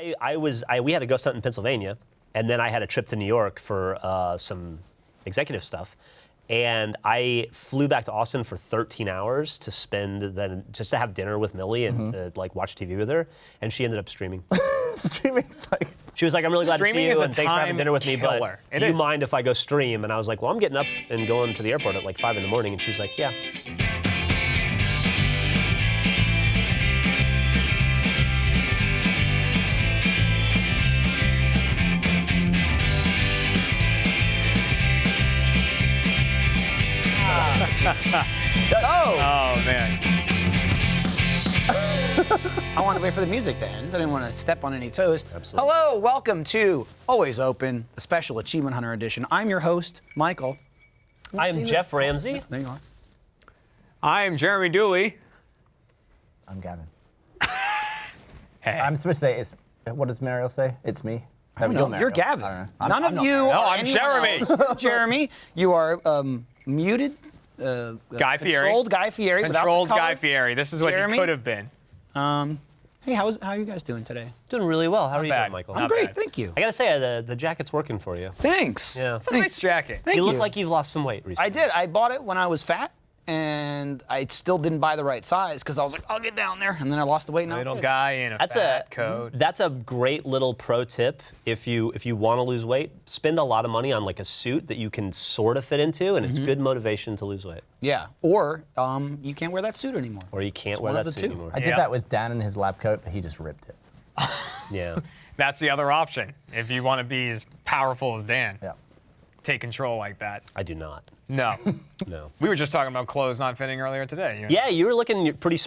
we had a ghost hunt in Pennsylvania, and then I had a trip to New York for some executive stuff. And I flew back to Austin for 13 hours to just to have dinner with Millie and to like watch TV with her. And she ended up streaming. Streaming's like... She was like, I'm really glad to see you and thanks for having dinner with me, but It do you is. mind if I go stream? And I was like, well, I'm getting up and going to the airport at like 5 in the morning. And she's like, yeah. Oh, man. I wanted to wait for the music to end. I didn't want to step on any toes. Absolutely. Hello, welcome to Always Open, the special Achievement Hunter edition. I'm your host, Michael. I am Jeff Ramsey. There you are. I am Jeremy Dooley. I'm Gavin. Hey. I'm supposed to say, what does Mariel say? It's me. No, you're Mariel. Gavin. I don't know. None I'm of not you Mariel. No, or I'm anyone Jeremy. else. Jeremy, you are muted. Guy Fieri. Controlled Guy Fieri. Controlled without the Guy color. Fieri. This is what Jeremy? he could have been. Hey, how are you guys doing today? Doing really well. How are you bad. doing, Michael? Not I'm great, bad. thank you. I gotta say, the jacket's working for you. Thanks. Yeah. It's a nice jacket. Thank You you. look like you've lost some weight recently. I did. I bought it when I was fat, and I still didn't buy the right size because I was like, I'll get down there, and then I lost the weight. And now it Little fits. guy in a fat coat. That's a great little pro tip. If you want to lose weight, spend a lot of money on like a suit that you can sort of fit into, and it's good motivation to lose weight. Yeah. Or you can't wear that suit anymore. Or you can't It's wear one of that the suit two. anymore. I did that with Dan in his lab coat, but he just ripped it. Yeah. That's the other option. If you want to be as powerful as Dan, Yeah. take control like that. I do not. No. No. We were just talking about clothes not fitting earlier today. You know? Yeah, you were looking pretty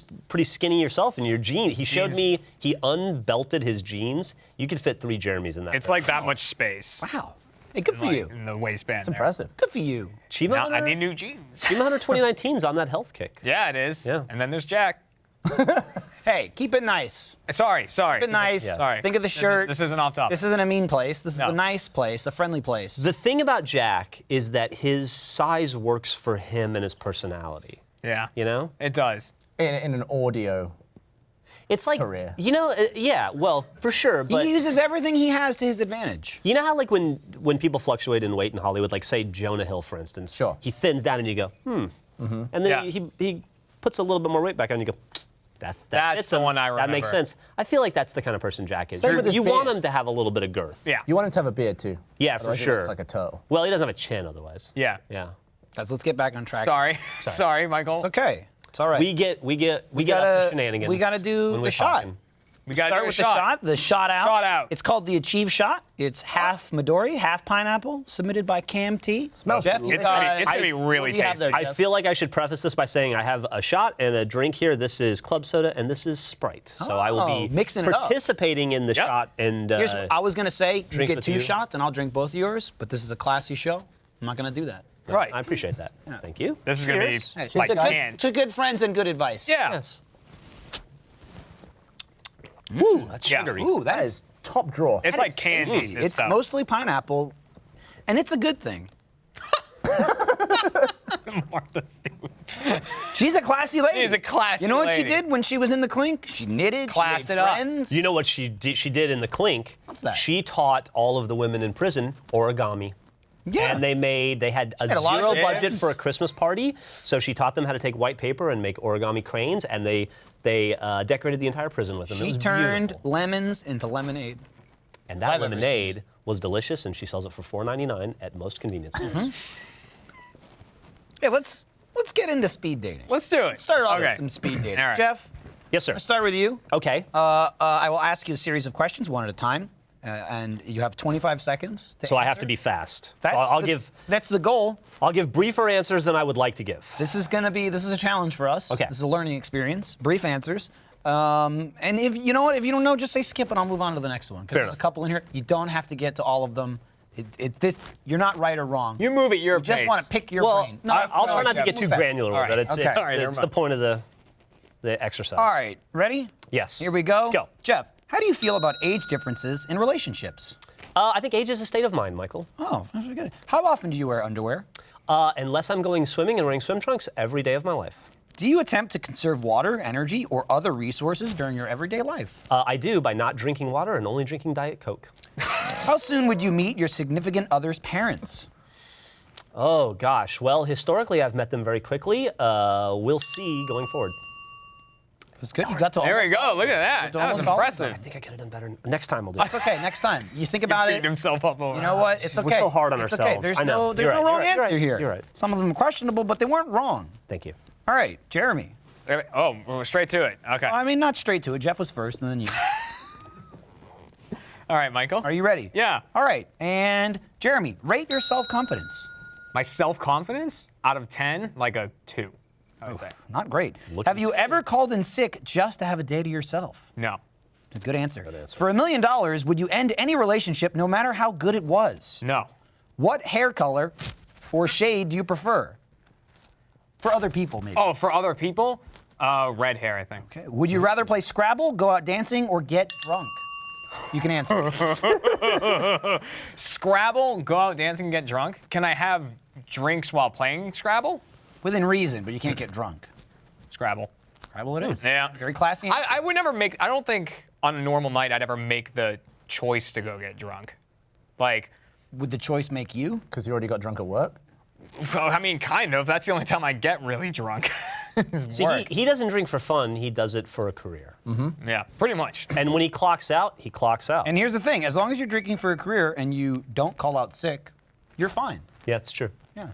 skinny yourself in your jeans. He showed Jeans. me he unbelted his jeans. You could fit 3 Jeremys in that. It's like that much space. Wow. Hey, good for Like, you. in the waistband. It's impressive. Good for you. Achievement Now, I Hunter. need new jeans. Achievement Hunter 2019's on that health kick. Yeah, it is. Yeah. And then there's Jack. Hey, keep it nice. Sorry. Keep it nice. Yes. Sorry. Think of the shirt. This isn't off topic. This isn't a mean place. This No. is a nice place, a friendly place. The thing about Jack is that his size works for him and his personality. Yeah. You know? It does. In an audio. It's like, Career. you know, yeah, well, for sure, but he uses everything he has to his advantage. you know how like when people fluctuate in weight in Hollywood, like say Jonah Hill, for instance, Sure. he thins down and you go, and then Yeah. he puts a little bit more weight back on and you go, that That's fits the him. one I That makes remember. sense. I feel like that's the kind of person Jack is. Same with his You want beard. him to have a little bit of girth. Yeah. You want him to have a beard too. Yeah, for Otherwise he sure. looks like a toe. Well, he doesn't have a chin otherwise. Yeah. Yeah. Guys, let's get back on track. Sorry. Sorry, Michael. It's okay. It's all right. We get up to shenanigans. We gotta do when the we're shot. talking. We got to Start do a with shot. the shot out. Shot out. It's called the Achieve Shot. It's half Midori, half pineapple, submitted by Cam T. Smells Jeff, good. It's gonna be really what do you have tasty. there, I Jeff? feel like I should preface this by saying I have a shot and a drink here. This is club soda and this is Sprite. So I will be mixing it up. participating in the Yep. shot and Here's what I was gonna say. You drinks get with 2 you. shots, and I'll drink both of yours. But this is a classy show. I'm not gonna do that. Right. I appreciate that. Thank you. This is going to be Cheers. Hey, like to, good, canned. to good friends and good advice. Yeah. Yes. Ooh, that's Yeah. sugary. Ooh, That is top drawer. It's like candy. this It's stuff. mostly pineapple, and it's a good thing. Martha Stewart. She's a classy lady. She's a classy You know what she lady. did when she was in the clink? She knitted. Classed she it made up. friends. You know what she did in the clink? What's that? She taught all of the women in prison origami. Yeah. And they had a had a lot of zero good budget friends. for a Christmas party, so she taught them how to take white paper and make origami cranes, and they decorated the entire prison with them. It She was turned beautiful. lemons into lemonade. And that I've ever lemonade was delicious, and she sells it for $4.99 at most convenience stores. Hey, let's get into speed dating. Let's do it. Start off Okay. with some speed dating. All right. Jeff, Yes, sir. I'll start with you. Okay. I will ask you a series of questions, one at a time, and you have 25 seconds. So I have answer. to be fast. That's I'll the- give That's the goal. briefer answers than I would like to give. This is a challenge for us. Okay. This is a learning experience. Brief answers. And if you know what, if you don't know, just say skip and I'll move on to the next one. Because Fair there's a enough. couple in here. You don't have to get to all of them. You're not right or wrong. You move at your You just pace. want to pick your Well, brain. I'll try not to Jeff, get too move fast. granular All with right. it. It's, Okay. it's, Sorry, never it's the mind. point of the exercise. All right, ready? Yes. Here we go. Go. Jeff, how do you feel about age differences in relationships? I think age is a state of mind, Michael. Oh, that's good. How often do you wear underwear? Unless I'm going swimming and wearing swim trunks every day of my life. Do you attempt to conserve water, energy, or other resources during your everyday life? I do by not drinking water and only drinking Diet Coke. How soon would you meet your significant other's parents? Oh gosh. Well, historically, I've met them very quickly. We'll see going forward. That's good. You got to. There we go. Look at that. That was almost all of impressive. I think I could have done better. Next time we'll do it. It's okay. Next time you think about Beating it. himself up over. You know what? It's okay. We're so hard on It's ourselves. Okay. There's I know. no, there's You're no right. wrong You're right. answer here. You're right. Some of them are questionable, but they weren't wrong. Thank you. All right, Jeremy. Oh, we're straight to it. Okay. I mean, not straight to it. Jeff was first, and then you. All right, Michael. Are you ready? Yeah. All right, and Jeremy, rate your self-confidence. My self-confidence out of 10, like a 2, I would say. Not great. Looking Have you scared. ever called in sick just to have a day to yourself? No. A good answer. answer. For $1 million, would you end any relationship no matter how good it was? No. What hair color or shade do you prefer? For other people, maybe. Oh, for other people, red hair, I think. Okay. Would you rather play Scrabble, go out dancing, or get drunk? You can answer. Scrabble, go out dancing and get drunk. Can I have drinks while playing Scrabble? Within reason, but you can't get drunk. Scrabble. Scrabble it is. Yeah. Very classy answer. I would never make, I don't think on a normal night I'd ever make the choice to go get drunk. Like, Would the choice make you? Because you already got drunk at work? well, I mean, kind of. That's the only time I get really drunk. is See, work. he doesn't drink for fun. He does it for a career. Yeah, pretty much. And when he clocks out, he clocks out. And here's the thing, as long as you're drinking for a career and you don't call out sick, you're fine. Yeah, it's true. Yeah.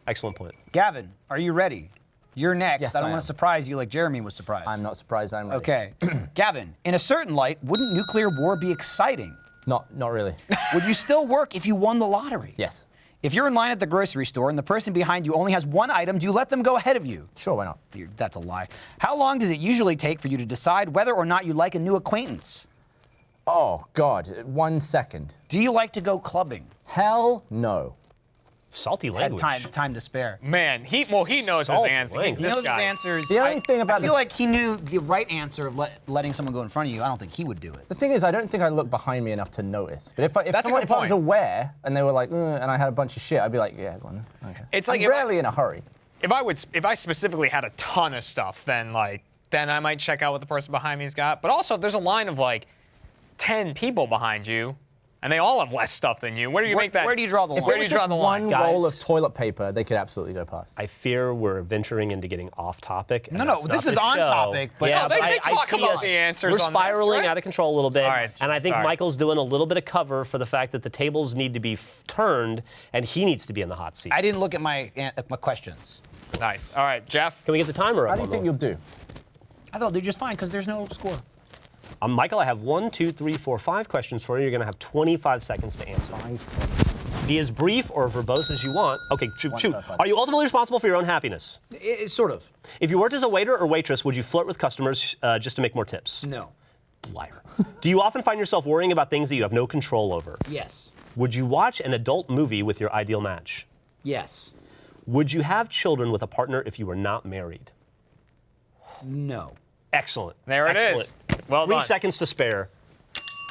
Excellent point. Gavin, are you ready? You're next. Yes, I don't I want am. to surprise you like Jeremy was surprised. I'm not surprised I'm ready. Okay. Gavin, in a certain light, wouldn't nuclear war be exciting? Not really. Would you still work if you won the lottery? Yes. If you're in line at the grocery store and the person behind you only has one item, do you let them go ahead of you? Sure, why not? That's a lie. How long does it usually take for you to decide whether or not you like a new acquaintance? Oh, God. 1 second. Do you like to go clubbing? Hell no. Salty Had language. time to spare. Man, he knows his Salty answer. language. He This knows guy. his answers. The only thing about I feel the- like he knew the right answer of letting someone go in front of you. I don't think he would do it. The thing is, I don't think I look behind me enough to notice. But if That's a someone, good if I was point. aware and they were like, and I had a bunch of shit, I'd be like, yeah, go on. Okay. It's like I'm if I- rarely in a hurry. If I specifically had a ton of stuff, then I might check out what the person behind me's got. But also, if there's a line of like 10 people behind you, and they all have less stuff than you, where do you make that? Where do you draw the line? Where do you draw the line? One Guys. roll of toilet paper, they could absolutely go past. I fear we're venturing into getting off topic. and No, that's this not is the on show. topic, but- yeah, No, they but I talk see about us- the answers We're on this, spiraling right? out of control a little bit, All right, and I think sorry. Michael's doing a little bit of cover for the fact that the tables need to be turned, and he needs to be in the hot seat. I didn't look at my questions. Nice. All right, Jeff. Can we get the timer up? How do you on think the- you'll do? I thought they'd do just fine because there's no score. Michael, I have 1, 2, 3, 4, 5 questions for you. You're going to have 25 seconds to answer. Be as brief or verbose as you want. Okay, shoot. Are you ultimately responsible for your own happiness? Sort of. If you worked as a waiter or waitress, would you flirt with customers just to make more tips? No. Liar. Do you often find yourself worrying about things that you have no control over? Yes. Would you watch an adult movie with your ideal match? Yes. Would you have children with a partner if you were not married? No. Excellent. There it Excellent. is. Well 3 done. seconds to spare.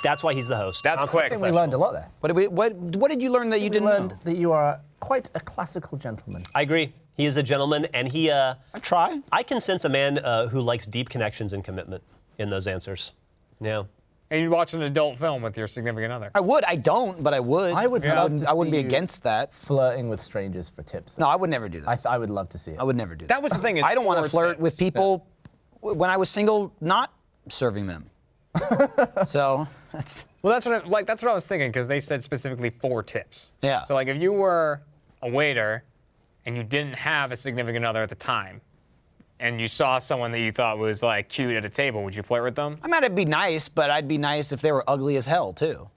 That's why he's the host. That's Consummate quick. I think we professional. learned a lot there. What did you learn that you We didn't learned know? that you are quite a classical gentleman. I agree. He is a gentleman, and he. I try. I can sense a man who likes deep connections and commitment in those answers. Yeah. And you watch an adult film with your significant other. I would. I don't, but I would. I would love to I wouldn't see be you against that. Flirting with strangers for tips. No, I would never do that. I would love to see it. I would never do that. That was the thing. is I don't want to four flirt tips. with people when I was single, not serving them. So that's. Well, that's what I was thinking because they said specifically 4 tips. Yeah. So like if you were a waiter and you didn't have a significant other at the time, and you saw someone that you thought was like cute at a table, would you flirt with them? I mean, I'd be nice, but I'd be nice if they were ugly as hell too.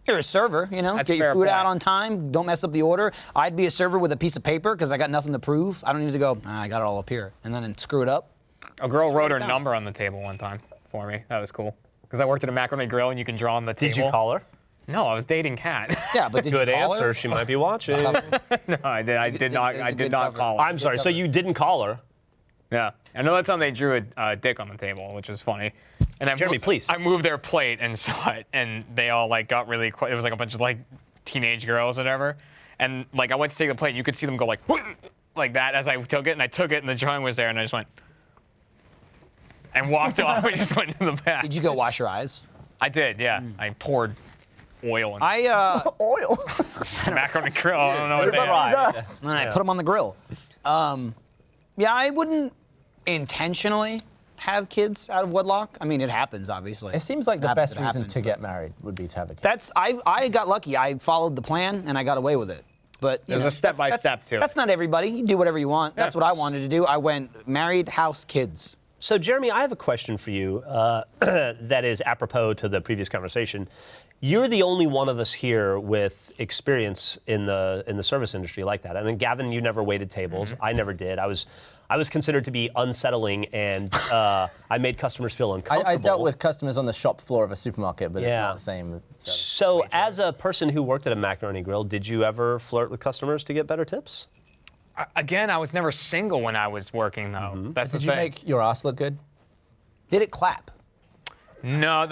You're a server, you know. That's Get a your fair food point. out on time. Don't mess up the order. I'd be a server with a piece of paper because I got nothing to prove. I don't need to go. I got it all up here, and then screw it up. A girl wrote her down. number on the table one time for me. That was cool. Because I worked at a macaroni grill and you can draw on the table. Did you call her? No, I was dating Kat. Yeah, but did Good you call answer. her? She might be watching. No, I did. I did not. it's a I did good not cover. call her. I'm sorry. So you didn't call her? Yeah. I know that's how they drew a dick on the table, which was funny. And Jeremy, please. I moved their plate and saw it, and they all like got really. It was like a bunch of like teenage girls, or whatever. And like I went to take the plate, and you could see them go like that as I took it, and I took it, and the drawing was there, and I just went. and walked off and just went into the back. Did you go wash your eyes? I did, yeah. I poured oil and Oil. macaroni grill. I don't know what they are. Yes. And then I put them on the grill. Yeah, I wouldn't intentionally have kids out of wedlock. I mean, it happens, obviously. It seems like the Happens, best it reason happens, to but- get married would be to have a kid. That's I got lucky. I followed the plan and I got away with it. But you There's know, a step-by-step to it. That's not everybody. You do whatever you want. That's what I wanted to do. I went married, house, kids. So, Jeremy, I have a question for you that is apropos to the previous conversation. You're the only one of us here with experience in the service industry like that. And then, Gavin, you never waited tables. I never did. I was considered to be unsettling, and I made customers feel uncomfortable. I dealt with customers on the shop floor of a supermarket, but it's Yeah. not the same. So, as a person who worked at a macaroni grill, did you ever flirt with customers to get better tips? Again, I was never single when I was working, though. That's Did the you thing. make your ass look good? Did it clap? No,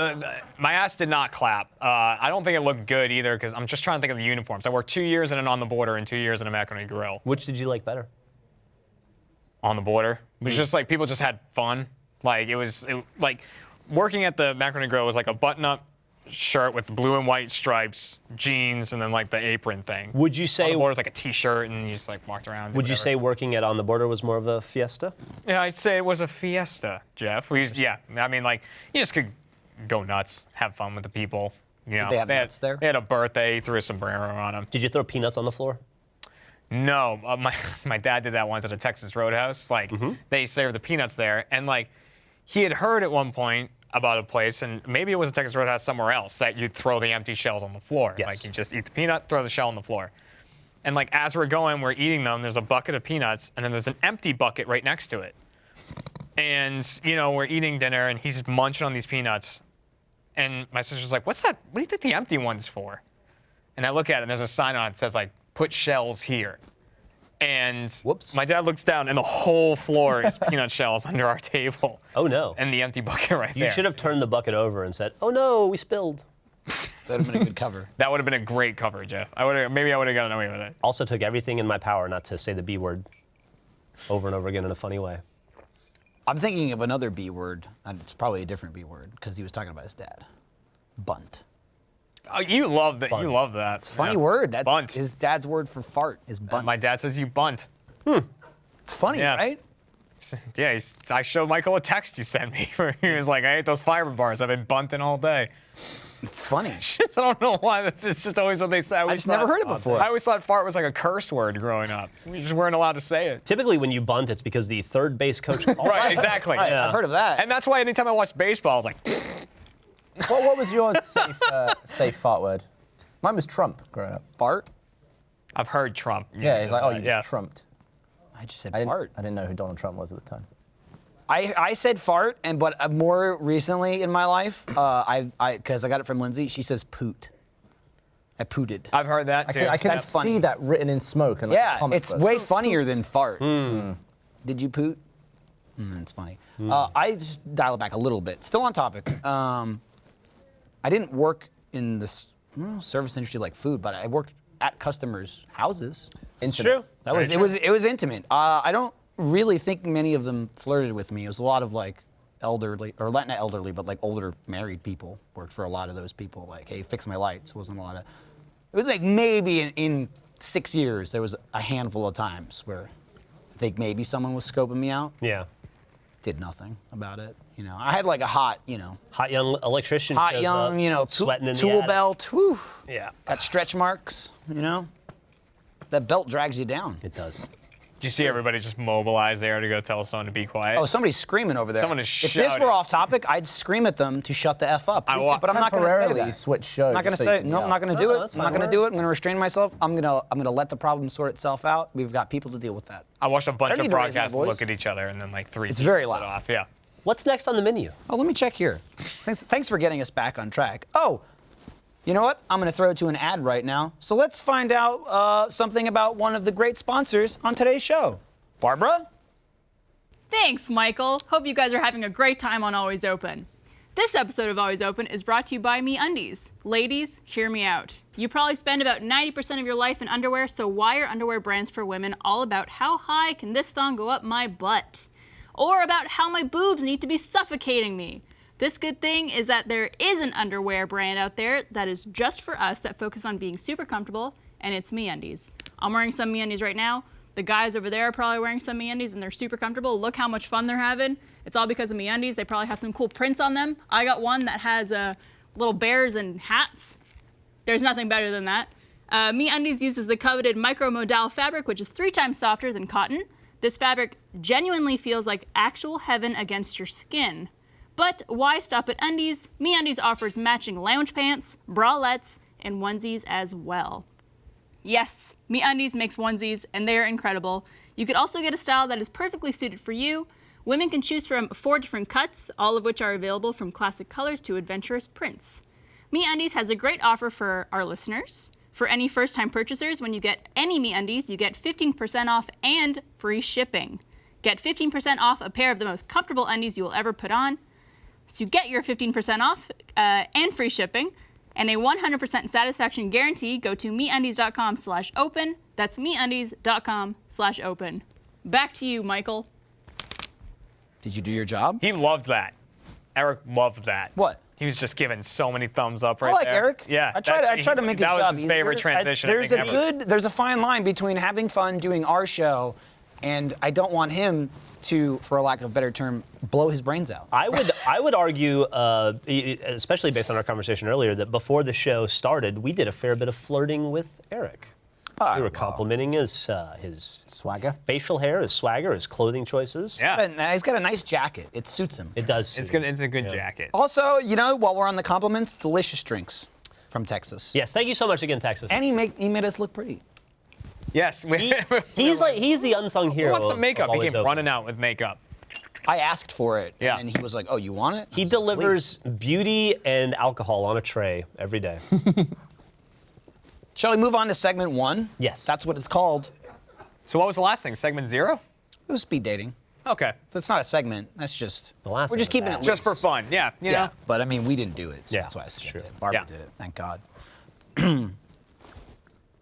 my ass did not clap. I don't think it looked good either, because I'm just trying to think of the uniforms. I worked 2 years in an On the Border and 2 years in a macaroni grill. Which did you like better? On the Border. It was just like people just had fun. Like like working at the macaroni grill was like a button-up shirt with blue and white stripes, jeans, and then like the apron thing. Would you On say? the Border was like a T-shirt, and you just like walked around. did Would you whatever. say working at On the Border was more of a fiesta? Yeah, I'd say it was a fiesta, Jeff. Yeah. I mean, like you just could go nuts, have fun with the people. You know, they have had, nuts there? They had a birthday, threw a sombrero on them. Did you throw peanuts on the floor? No, my dad did that once at a Texas Roadhouse. Like they served the peanuts there, and like he had heard at one point about a place, and maybe it was a Texas Roadhouse somewhere else, that you'd throw the empty shells on the floor. Yes. Like you just eat the peanut, throw the shell on the floor. And like as we're going, we're eating them. There's a bucket of peanuts, and then there's an empty bucket right next to it. And you know we're eating dinner, and he's munching on these peanuts. And my sister's like, "What's that? What do you think the empty one's for?" And I look at it, and there's a sign on it that says like, "Put shells here." And Whoops. my dad looks down, and the whole floor is peanut shells under our table. Oh no. And the empty bucket right there. You should have turned the bucket over and said, "Oh no, we spilled." That would have been a good cover. That would have been a great cover, Jeff. Maybe I would have gotten away with it. Also took everything in my power not to say the B word over and over again in a funny way. I'm thinking of another B word, and it's probably a different B word because he was talking about his dad. Bunt. Oh, you love that. Bunt. You love that. It's Funny word. That's bunt. his dad's word for fart is bunt. My dad says you bunt. It's funny, Yeah. right? Yeah, I showed Michael a text you sent me where he was like, "I ate those fiber bars. I've been bunting all day." It's funny. I don't know why. It's just always what they say. I just never heard it before. I always thought fart was like a curse word growing up. We just weren't allowed to say it. Typically when you bunt, it's because the third base coach called. Right, exactly. Right, Yeah. I've heard of that. And that's why anytime I watched baseball, I was like, What was your safe fart word? Mine was Trump growing up. fart? I've heard Trump. Yeah, he's like, oh, you yeah. just trumped. I just said I didn't, fart. I didn't know who Donald Trump was at the time. I said fart, but more recently in my life, because I got it from Lindsay, she says poot. I pooted. I've heard that too. I can That's funny. see that written in smoke. In, like, a Yeah, comic it's book. way funnier than fart. Did you poot? It's funny. I just dial it back a little bit. Still on topic. I didn't work in the service industry like food, but I worked at customers' houses. It's true. That was it was intimate. I don't really think many of them flirted with me. It was a lot of like elderly, or not elderly, but like older married people worked for a lot of those people. Like, hey, fix my lights. Wasn't a lot of. It was like maybe in 6 years there was a handful of times where I think maybe someone was scoping me out. Yeah. Did nothing about it. You know, I had like a hot, Hot young electrician. hot shows young, up, sweating in the tool attic. belt. Whew, Yeah. got stretch marks. That belt drags you down. It does. Did you see everybody just mobilize there to go tell someone to be quiet? Oh, somebody's screaming over there. Someone is If this shouting. were off topic, I'd scream at them to shut the F up. But I'm not going to say Temporarily that. switch show. I'm not going to just so say you it. can No, I'm yell. not going to do it. that's I'm not fine. going to do it. I'm going to restrain myself. I'm going to let the problem sort itself out. We've got people to deal with that. I watched a bunch don't of need to raise my broadcasts voice. look at each other, and then like three. It's people very set loud. Off. Yeah. What's next on the menu? Oh, let me check here. Thanks for getting us back on track. Oh, you know what? I'm going to throw to an ad right now. So let's find out something about one of the great sponsors on today's show. Barbara? Thanks, Michael. Hope you guys are having a great time on Always Open. This episode of Always Open is brought to you by MeUndies. Ladies, hear me out. You probably spend about 90% of your life in underwear, so why are underwear brands for women all about how high can this thong go up my butt? or about how my boobs need to be suffocating me. This good thing is that there is an underwear brand out there that is just for us that focus on being super comfortable, and it's MeUndies. I'm wearing some MeUndies right now. The guys over there are probably wearing some MeUndies and they're super comfortable. Look how much fun they're having. It's all because of MeUndies. They probably have some cool prints on them. I got one that has little bears and hats. There's nothing better than that. MeUndies uses the coveted micromodal fabric, which is 3 times softer than cotton. This fabric genuinely feels like actual heaven against your skin. But why stop at undies? MeUndies offers matching lounge pants, bralettes, and onesies as well. Yes, MeUndies makes onesies, and they're incredible. You could also get a style that is perfectly suited for you. Women can choose from 4 different cuts, all of which are available from classic colors to adventurous prints. MeUndies has a great offer for our listeners. For any first-time purchasers, when you get any MeUndies, you get 15% off and free shipping. Get 15% off a pair of the most comfortable undies you will ever put on. So you get your 15% off and free shipping. And a 100% satisfaction guarantee, go to MeUndies.com/open. That's MeUndies.com/open. Back to you, Michael. Did you do your job? He loved that. Eric loved that. What? He was just giving so many thumbs up right I like there. Eric. Yeah. I try to make his that job was his favorite easier. transition. There's I think, ever. there's a fine line between having fun doing our show, and I don't want him to, for a lack of a better term, blow his brains out. I would argue, especially based on our conversation earlier, that before the show started, we did a fair bit of flirting with Eric. We were complimenting his Swagger. facial hair, his swagger, his clothing choices. Yeah. He's got a nice jacket. It suits him. It does. It's good. It's a good jacket. Also, while we're on the compliments, delicious drinks from Texas. Yes, thank you so much again, Texas. And he made us look pretty. Yes. He's the unsung hero. He wants some of makeup. He Always came Open. running out with makeup. I asked for it, Yeah. and he was like, "Oh, you want it?" He I was like, delivers "Please." beauty and alcohol on a tray every day. Shall we move on to segment 1? Yes. That's what it's called. So what was the last thing? Segment 0? It was speed dating. Okay. That's not a segment. That's just The last we're thing just was keeping that. it Just for loose. fun. Yeah. You know. But I mean, we didn't do it, so Yeah, that's why I skipped true. it. Barbara Yeah. did it. Thank God.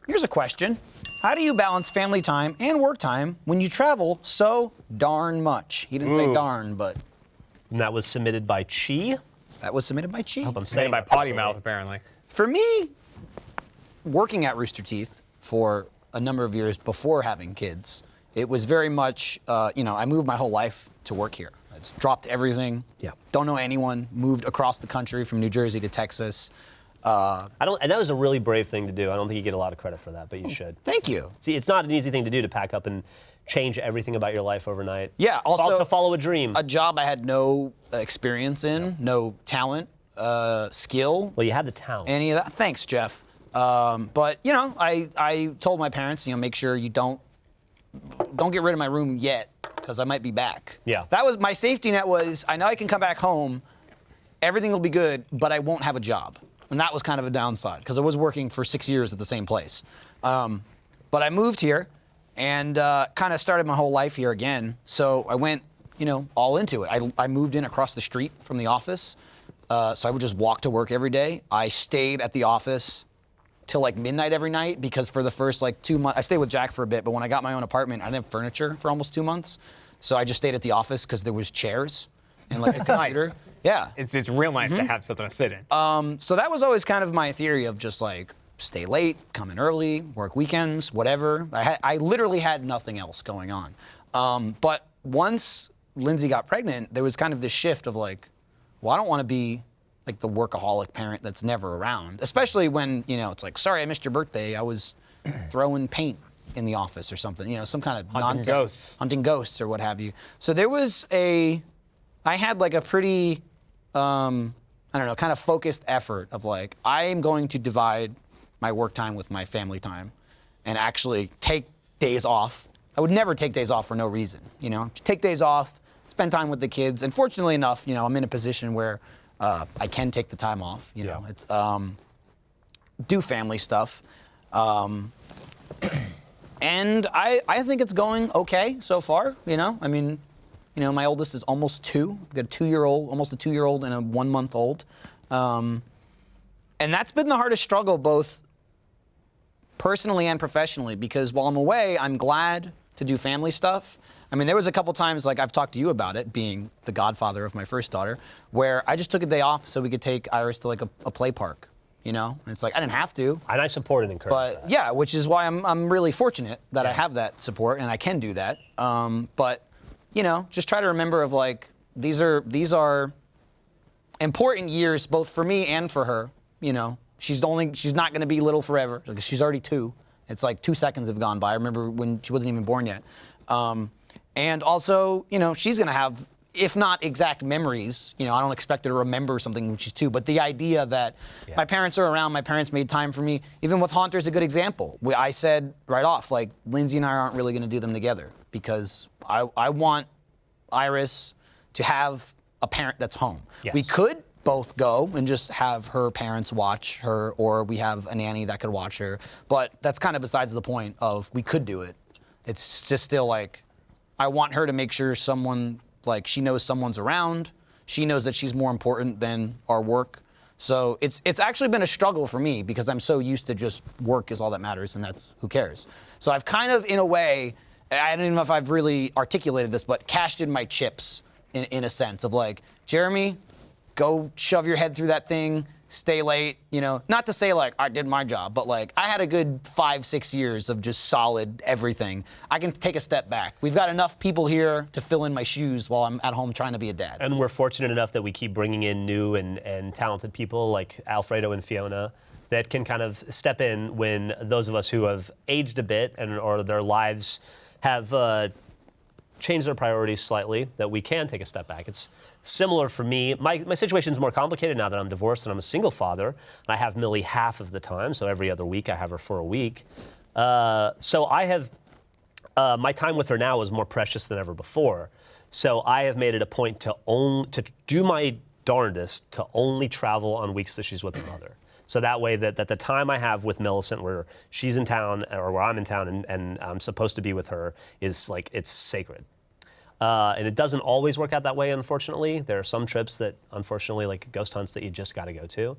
Here's a question. How do you balance family time and work time when you travel so darn much? He didn't say Ooh. darn, but And that was submitted by Chi. that was submitted by Chi. I'm Made saying by that potty properly. mouth, apparently. For me, working at Rooster Teeth for a number of years before having kids, it was very much, I moved my whole life to work here. I just dropped everything. Yeah. Don't know anyone. Moved across the country from New Jersey to Texas. And that was a really brave thing to do. I don't think you get a lot of credit for that, but you should. Thank you. See, it's not an easy thing to do to pack up and change everything about your life overnight. Yeah, also to follow a dream. A job I had no experience in, no talent, skill, Well, you had the talent. any of that. Thanks, Jeff. But I told my parents, make sure you don't get rid of my room yet, because I might be back. Yeah. That was my safety net. Was I know I can come back home, everything will be good, but I won't have a job, and that was kind of a downside because I was working for 6 years at the same place. But I moved here and kind of started my whole life here again. So I went, all into it. I moved in across the street from the office, so I would just walk to work every day. I stayed at the office till like midnight every night because for the first 2 months, I stayed with Jack for a bit, but when I got my own apartment, I didn't have furniture for almost 2 months. So I just stayed at the office because there was chairs and like a computer. Nice. Yeah. It's real nice to have something to sit in. So that was always kind of my theory of just stay late, come in early, work weekends, whatever. I literally had nothing else going on. But once Lindsay got pregnant, there was kind of this shift of I don't want to be the workaholic parent that's never around, especially when, it's sorry, I missed your birthday. I was throwing paint in the office or something, some kind of Hunting nonsense. ghosts. Hunting ghosts or what have you. So there was I had a pretty, kind of focused effort of I am going to divide my work time with my family time and actually take days off. I would never take days off for no reason, take days off, spend time with the kids. And fortunately enough, I'm in a position where I can take the time off, it's do family stuff. And I think it's going okay so far, my oldest is almost 2. I've got a 2-year-old, almost a 2-year-old and a 1-month-old. And that's been the hardest struggle, both personally and professionally, because while I'm away, I'm glad to do family stuff. I mean, there was a couple times, like I've talked to you about it, being the godfather of my first daughter, where I just took a day off so we could take Iris to like a play park, you know? And it's like, I didn't have to. And I support and encourage But that. yeah, which is why I'm really fortunate that I Yeah. have that support and I can do that. But, you know, just try to remember of like, these are important years both for me and for her, you know? She's not gonna be little forever. Like, she's already 2. It's like 2 seconds have gone by. I remember when she wasn't even born yet. And also, you know, she's gonna have, if not exact memories, you know, I don't expect her to remember something when she's 2, but the idea that my parents are around, my parents made time for me, even with Haunter's a good example. I said right off, like, Lindsay and I aren't really gonna do them together because I want Iris to have a parent that's home. Yes. We could both go and just have her parents watch her, or we have a nanny that could watch her, but that's kind of besides the point of we could do it. It's just still like, I want her to make sure someone, like she knows someone's around. She knows that she's more important than our work. So it's actually been a struggle for me because I'm so used to just work is all that matters and that's who cares. So I've kind of, in a way, I don't even know if I've really articulated this, but cashed in my chips in a sense of like, Jeremy, go shove your head through that thing, stay late, you know, not to say like I did my job, but like I had a good 5-6 years of just solid everything. I can take a step back. We've got enough people here to fill in my shoes while I'm at home trying to be a dad. And we're fortunate enough that we keep bringing in new and talented people like Alfredo and Fiona that can kind of step in when those of us who have aged a bit or their lives have change their priorities slightly, that we can take a step back. It's similar for me. My situation is more complicated now that I'm divorced and I'm a single father. I have Millie half of the time, so every other week I have her for a week. So I have, my time with her now is more precious than ever before. So I have made it a point to do my darndest to only travel on weeks that she's with her mother. So that way that the time I have with Millicent where she's in town or where I'm in town and I'm supposed to be with her is like, it's sacred. And it doesn't always work out that way, unfortunately. There are some trips that, unfortunately, like ghost hunts that you just got to go to.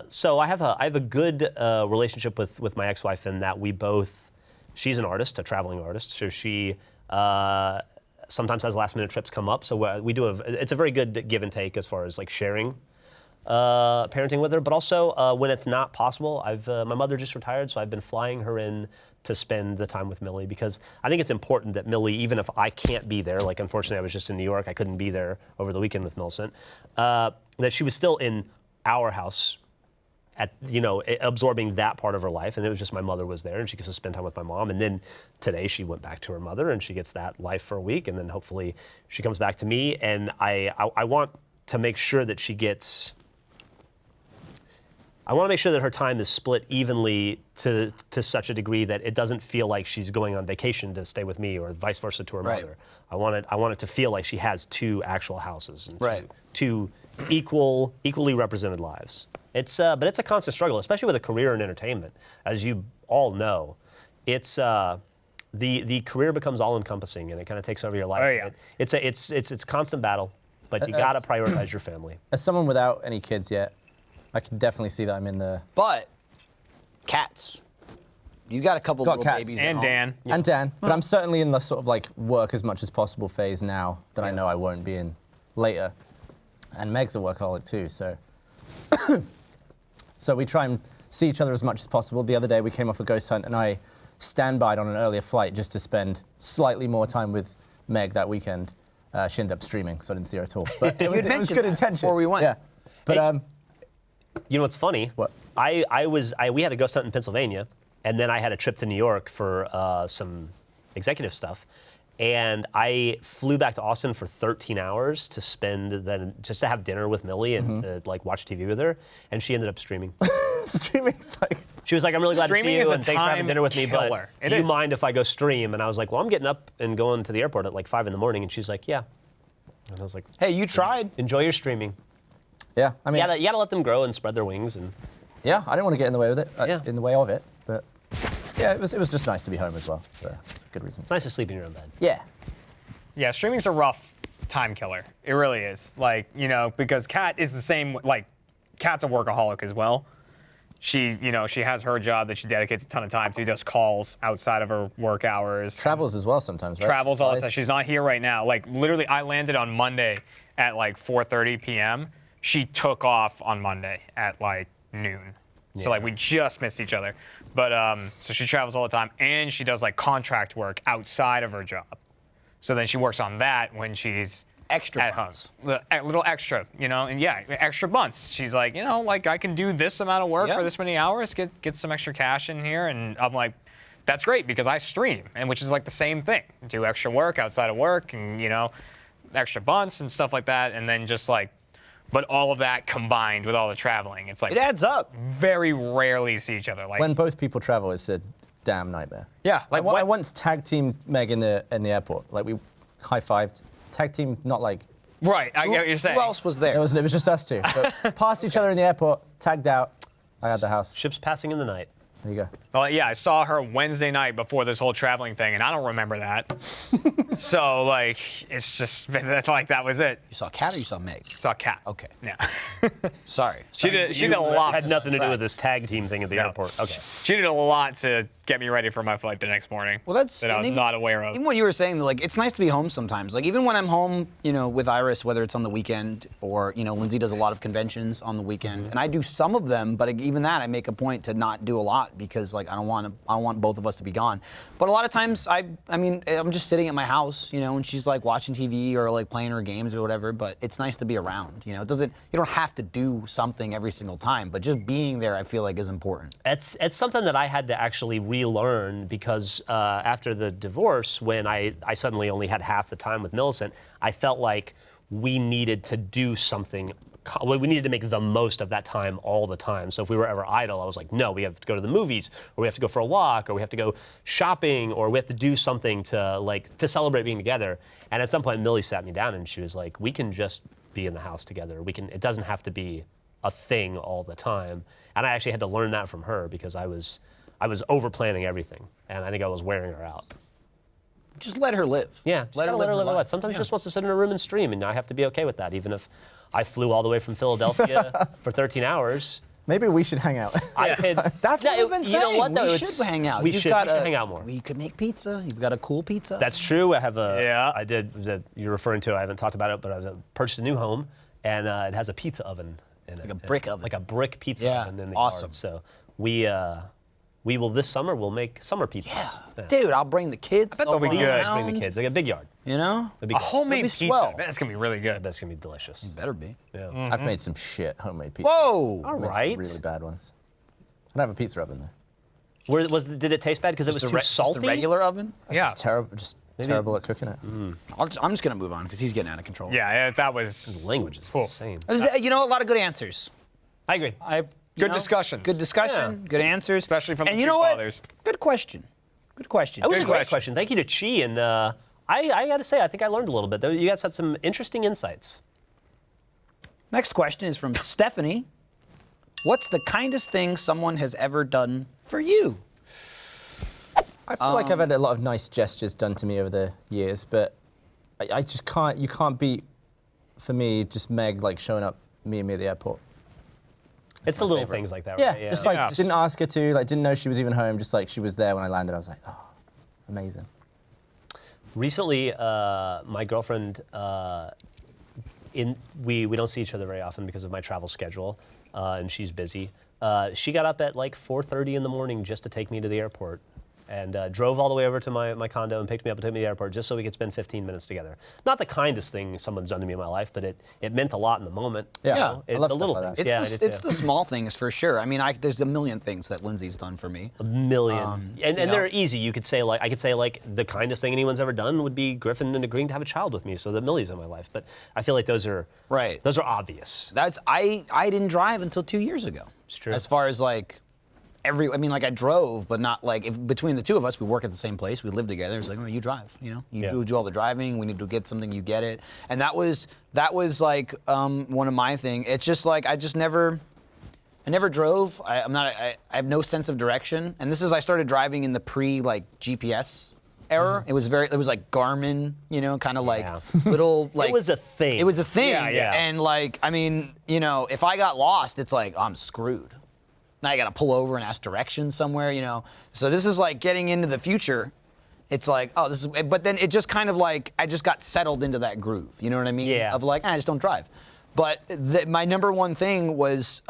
So I have a good relationship with my ex-wife in that she's an artist, a traveling artist. So she sometimes has last minute trips come up. So it's a very good give and take as far as like sharing parenting with her, but also when it's not possible, my mother just retired, so I've been flying her in to spend the time with Millie because I think it's important that Millie, even if I can't be there, like unfortunately I was just in New York, I couldn't be there over the weekend with Millicent, that she was still in our house absorbing that part of her life, and it was just my mother was there and she gets to spend time with my mom, and then today she went back to her mother and she gets that life for a week, and then hopefully she comes back to me, and I want to make sure that I want to make sure that her time is split evenly to such a degree that it doesn't feel like she's going on vacation to stay with me or vice versa to her mother. I want it to feel like she has 2 actual houses and two equally represented lives. But it's a constant struggle, especially with a career in entertainment. As you all know, it's the career becomes all encompassing and it kind of takes over your life. Oh, yeah. It's a constant battle, but you got to prioritize your family. As someone without any kids yet, I can definitely see that I'm in the... But cats. You got a couple Got little cats. babies at And home. Dan. And Dan, but I'm certainly in the sort of like work as much as possible phase now that I know I won't be in later. And Meg's a workaholic too, so... So we try and see each other as much as possible. The other day we came off a ghost hunt and I standbyed on an earlier flight just to spend slightly more time with Meg that weekend. She ended up streaming, so I didn't see her at all. But it was mentioned good that intention. before we went. Yeah. But You know what's funny? What? We had a ghost hunt in Pennsylvania, and then I had a trip to New York for some executive stuff, and I flew back to Austin for 13 hours to just to have dinner with Millie and to like watch TV with her, and she ended up streaming. streaming's like... She was like, "I'm really glad to see Streaming is you, a and thanks for having time dinner with me, but killer. It do you is. mind if I go stream?" And I was like, "Well, I'm getting up and going to the airport at like 5 in the morning," and she's like, "Yeah." And I was like, Hey, you tried. "Enjoy your streaming. Yeah, I mean... You gotta let them grow and spread their wings." And Yeah, I didn't want to get in the way with it. Yeah. In the way of it, but yeah, it was just nice to be home as well. So it's a good reason. it's nice to sleep in your own bed. Yeah. Yeah, streaming's a rough time killer. It really is. Like, because Kat is the same, like, Kat's a workaholic as well. she has her job that she dedicates a ton of time to. Does calls outside of her work hours. Travels as well sometimes, right? Travels all the time. Flies. She's not here right now. Like literally, I landed on Monday at like 4:30 p.m. She took off on Monday at like noon. So like we just missed each other. But so she travels all the time, and she does like contract work outside of her job. So then she works on that when she's Extra at months. home. A little extra, and extra months. She's like, like I can do this amount of work Yeah. for this many hours, get some extra cash in here, and I'm like, that's great because I stream, and which is like the same thing. Do extra work outside of work, and extra months and stuff like that, and then just like, but all of that combined with all the traveling, it's like It adds up. very rarely see each other. Like When both people travel, it's a damn nightmare. yeah, like I once tag teamed Meg in the airport. Like we high-fived. Tag team, not like right. I get what you're saying. Who else was there? it was just us two. But passed each other in the airport, tagged out. I had the house. Ships passing in the night. There you go. Well, yeah, I saw her Wednesday night before this whole traveling thing, and I don't remember that. So like, it's just that's like that was it. You saw Kat or you saw Meg? Saw Kat. Okay. Yeah. Sorry. She did a lot. Had nothing to do with this tag team thing at the No. airport. Okay. She did a lot to get me ready for my flight the next morning. Well, that's that I was and not aware of. Even what you were saying, like it's nice to be home sometimes. Like even when I'm home, with Iris, whether it's on the weekend or Lindsay does a lot of conventions on the weekend, and I do some of them, but even that I make a point to not do a lot because like I don't want both of us to be gone. But a lot of times I'm just sitting at my house, and she's like watching TV or like playing her games or whatever. But it's nice to be around. You don't have to do something every single time, but just being there, I feel like is important. It's something that I had to actually relearn because after the divorce, when I suddenly only had half the time with Millicent, I felt like we needed to do something. We needed to make the most of that time all the time. So if we were ever idle, I was like, no, we have to go to the movies, or we have to go for a walk, or we have to go shopping, or we have to do something to celebrate being together. And at some point, Millie sat me down and she was like, we can just be in the house together. It doesn't have to be a thing all the time. And I actually had to learn that from her because I was over planning everything, and I think I was wearing her out. Just let her live. Yeah, just gotta let her live her life. Sometimes she just wants to sit in a room and stream, and I have to be okay with that, even if I flew all the way from Philadelphia for 13 hours. Maybe we should hang out. That's what we've been saying. You know what, though? We should hang out. We should hang out more. We could make pizza. You've got a cool pizza. That's true. I have a. Yeah. I did. That you're referring to. I haven't talked about it, but I purchased a new home, and it has a pizza oven in it. Like a brick oven. Like a brick pizza Yeah, oven in the awesome. yard. So we will this summer. We'll make summer pizzas. Yeah. Dude, I'll bring the kids. I bet they'll be good. Just bring the kids. Like a big yard. It'd be A good. homemade It'd be pizza. swell. That's gonna be really good. That's gonna be delicious. Better be. Yeah. I've made some shit homemade pizzas. Whoa! All Made some right. really bad ones. I don't have a pizza oven though. Did it taste bad because it was too salty? Just a regular oven? Yeah. It's terrible. Just terrible at cooking it. I'm just gonna move on because he's getting out of control. Yeah, that was Language is cool. insane. It was, a lot of good answers. I agree. Good discussions. Good discussion. Good answers. Especially from the and you two know what? fathers. Good question. Good question. That was a Good great question. question. Thank you to Chi, and I got to say, I think I learned a little bit. You guys had some interesting insights. Next question is from Stephanie. What's the kindest thing someone has ever done for you? I feel like I've had a lot of nice gestures done to me over the years, but I just can't. You can't beat, for me, just Meg like showing up me at the airport. It's the little things like that, Yeah, right? just like Yeah. didn't ask her to, like didn't know she was even home. Just like she was there when I landed. I was like, oh, amazing. Recently, my girlfriend, we don't see each other very often because of my travel schedule, and she's busy. She got up at like 4:30 in the morning just to take me to the airport, and drove all the way over to my condo and picked me up and took me to the airport just so we could spend 15 minutes together. Not the kindest thing someone's done to me in my life, but it meant a lot in the moment. Yeah, you know? I love the stuff little like that. things. Yeah, I did It's too. the small things for sure. I mean, there's a million things that Lindsay's done for me. A million. And know? they're easy. You could say I could say the kindest thing anyone's ever done would be Griffin and agreeing to have a child with me, so that Millie's in my life. But I feel like those are Right. Those are obvious. I didn't drive until 2 years ago. It's true. As far as I drove, but not like between the two of us, we work at the same place, we live together. It's like, oh, you drive, you Yeah. do all the driving. We need to get something, you get it, and that was like one of my things. It's just like I never drove. I have no sense of direction, and I started driving in the GPS era. It was like Garmin, kind of like Yeah. little like. It was a thing. It was a thing, Yeah. and if I got lost, it's like I'm screwed. Now I got to pull over and ask directions somewhere, you know. So this is like getting into the future. It's like, oh, this is, but then it just kind of like, I just got settled into that groove, you know what I mean? Yeah. Of like, I just don't drive. But my number one thing was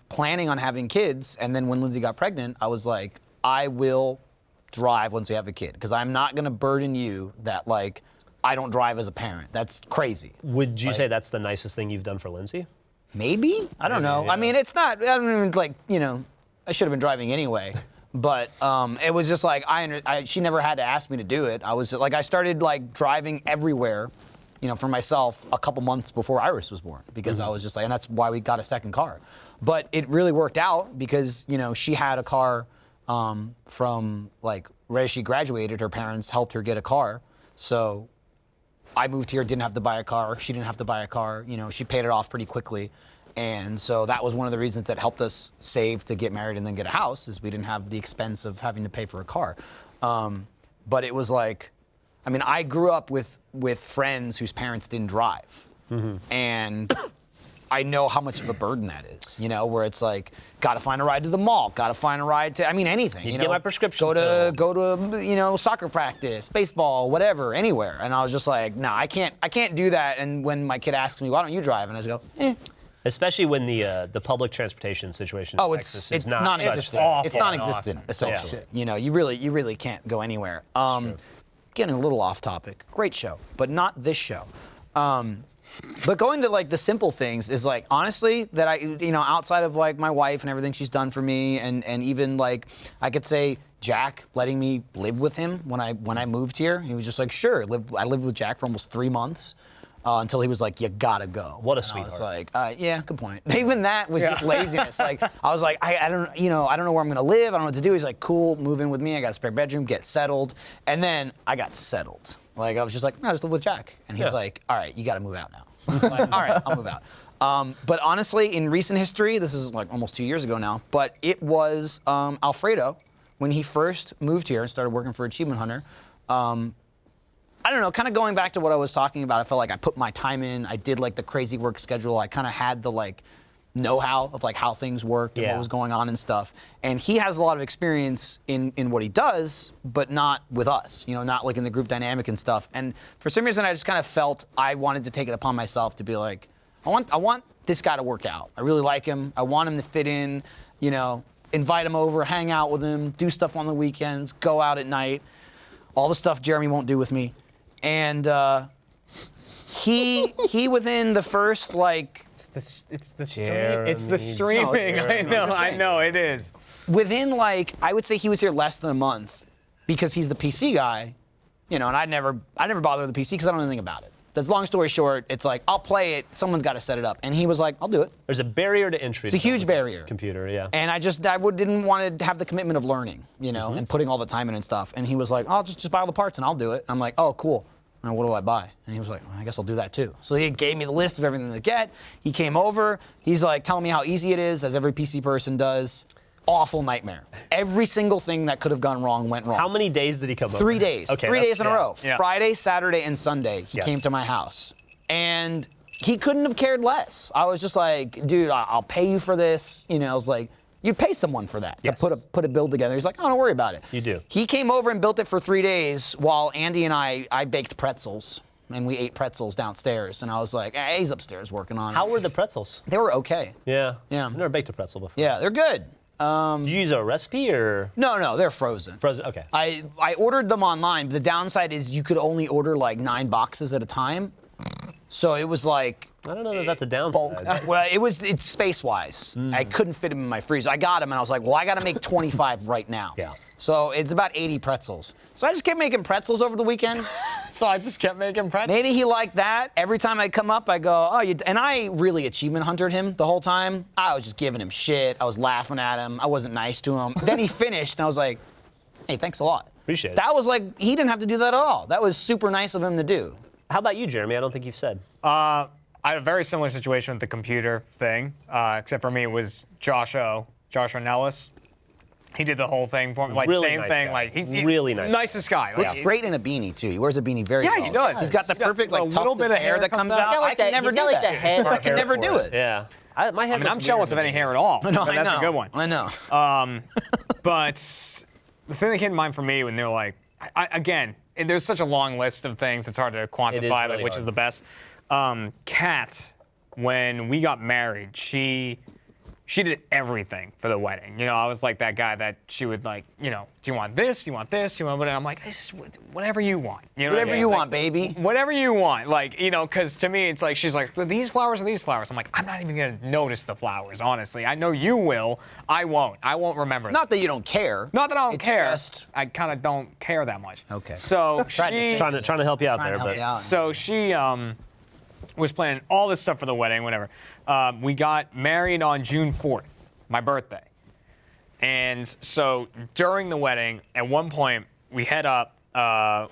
planning on having kids, and then when Lindsay got pregnant, I was like, I will drive once we have a kid, because I'm not gonna burden you that like, I don't drive as a parent. That's crazy. Would you say that's the nicest thing you've done for Lindsay? Maybe? I don't know. yeah. I mean, it's not, I don't even like, you know, I should have been driving anyway. But it was just like, she never had to ask me to do it. I was just, like, I started like driving everywhere, you know, for myself a couple months before Iris was born, because I was just like, and that's why we got a second car. But it really worked out because, you know, she had a car from like right as she graduated, her parents helped her get a car. So I moved here, didn't have to buy a car. She didn't have to buy a car. You know, she paid it off pretty quickly. And so that was one of the reasons that helped us save to get married and then get a house, is we didn't have the expense of having to pay for a car. But it was like, I mean, I grew up with friends whose parents didn't drive. And I know how much of a burden that is, you know, where it's like, gotta find a ride to the mall, gotta find a ride to, I mean, anything. You know, get my prescription go to, you know, soccer practice, baseball, whatever, anywhere. And I was just like, no, I can't do that. And when my kid asks me, why don't you drive? And I just go, Especially when the public transportation situation in Texas is not non-existent. such- It's non-existent, essentially. You know, you really can't go anywhere. Getting a little off topic. Great show, but not this show. But going to like the simple things is like, honestly, that I, you know, outside of like my wife and everything she's done for me, and even like I could say Jack letting me live with him when I moved here. He was just like, sure. I lived with Jack for almost 3 months. Until he was like, you gotta go. What a And sweetheart. I was like, yeah, good point. Even that was just laziness. Like, I was like, I don't know where I'm gonna live. I don't know what to do. He's like, cool, move in with me. I got a spare bedroom, get settled. And then I got settled. Like, I was just like, no, just live with Jack. And he's like, all right, you gotta move out now. I'm like, all right, I'll move out. But honestly, in recent history, this is like almost 2 years ago now, but it was Alfredo, when he first moved here and started working for Achievement Hunter. I don't know, kind of going back to what I was talking about, I felt like I put my time in, I did like the crazy work schedule, I kind of had the like know-how of like how things worked and what was going on and stuff. And he has a lot of experience in what he does, but not with us, you know, not like in the group dynamic and stuff. And for some reason, I just kind of felt I wanted to take it upon myself to be like, I want this guy to work out. I really like him, I want him to fit in, you know, invite him over, hang out with him, do stuff on the weekends, go out at night, all the stuff Jeremy won't do with me. And he within the first like It's the Jeremy, streaming. I know it is. within like I would say he was here less than a month, because he's the PC guy, you know, and I never bother with the PC because I don't know anything about it. That's long story short. It's like I'll play it. Someone's got to set it up, and he was like, I'll do it. There's a barrier to entry. It's a huge barrier. Computer, yeah. And I didn't want to have the commitment of learning, you know, and putting all the time in and stuff. And he was like, I'll just buy all the parts and I'll do it. I'm like, oh, cool. And what do I buy? And he was like, well, I guess I'll do that too. So he gave me the list of everything to get. He came over. He's like telling me how easy it is, as every PC person does. Awful nightmare. Every single thing that could have gone wrong went wrong. How many days did he come over? 3 days. Okay, 3 days in a row. Yeah. Friday, Saturday, and Sunday, he came to my house. And he couldn't have cared less. I was just like, dude, I'll pay you for this. You know, I was like, you'd pay someone for that, Yes. to put a build together. He's like, oh, don't worry about it. You do. He came over and built it for 3 days while Andy and I baked pretzels. And we ate pretzels downstairs. And I was like, he's upstairs working on it. How were the pretzels? They were okay. Yeah. Yeah. I've never baked a pretzel before. Yeah, they're good. Did you use a recipe or No, they're frozen. frozen? Okay. I ordered them online. The downside is you could only order like 9 boxes at a time. So it was like, I don't know that that's a downside. well, it's space-wise. I couldn't fit them in my freezer. I got them, and I was like, well, I got to make 25 right now. Yeah. So it's about 80 pretzels. So I just kept making pretzels over the weekend. So I just kept making pretzels. Maybe he liked that. Every time I come up, I go, oh, and I really achievement hunted him the whole time. I was just giving him shit. I was laughing at him. I wasn't nice to him. Then he finished, and I was like, hey, thanks a lot. Appreciate it. That was like, he didn't have to do that at all. That was super nice of him to do. How about you, Jeremy? I don't think you've said. I had a very similar situation with the computer thing, except for me it was Joshua Nellis. He did the whole thing for me, like Really same nice thing. guy. Like he's Really nice. nicest guy. Looks Like, great in a beanie, too. He wears a beanie very Yeah, well. he does. He's got the He's got perfect, a like, little tuft bit of of hair hair that comes comes out. out. I can never do that. I can never do it. Yeah. My head I mean, I'm looks jealous weird. of any hair at all. No, but I that's know. a good one. I know. But the thing that came to mind for me when they're like, again, there's such a long list of things, it's hard to quantify really which hard. is the best. Kat, when we got married, she did everything for the wedding. You know, I was like that guy that she would like, you know, do you want this? Do you want this? Do you want what? And I'm like, whatever you want. You know what I Whatever mean? you Like, want, baby. Whatever you want, like, you know, because to me, it's like, she's like, well, these flowers or these flowers. I'm like, I'm not even going to notice the flowers, honestly. I know you will. I won't. I won't remember them. Not that you don't care. Not that I don't It's care. just- I kind of don't care that much. Okay. So Tried to she, say- Trying to help you out Trying there, to help but you out. so she was planning all this stuff for the wedding, whatever. We got married on June 4th, my birthday. And so during the wedding, at one point, we head up.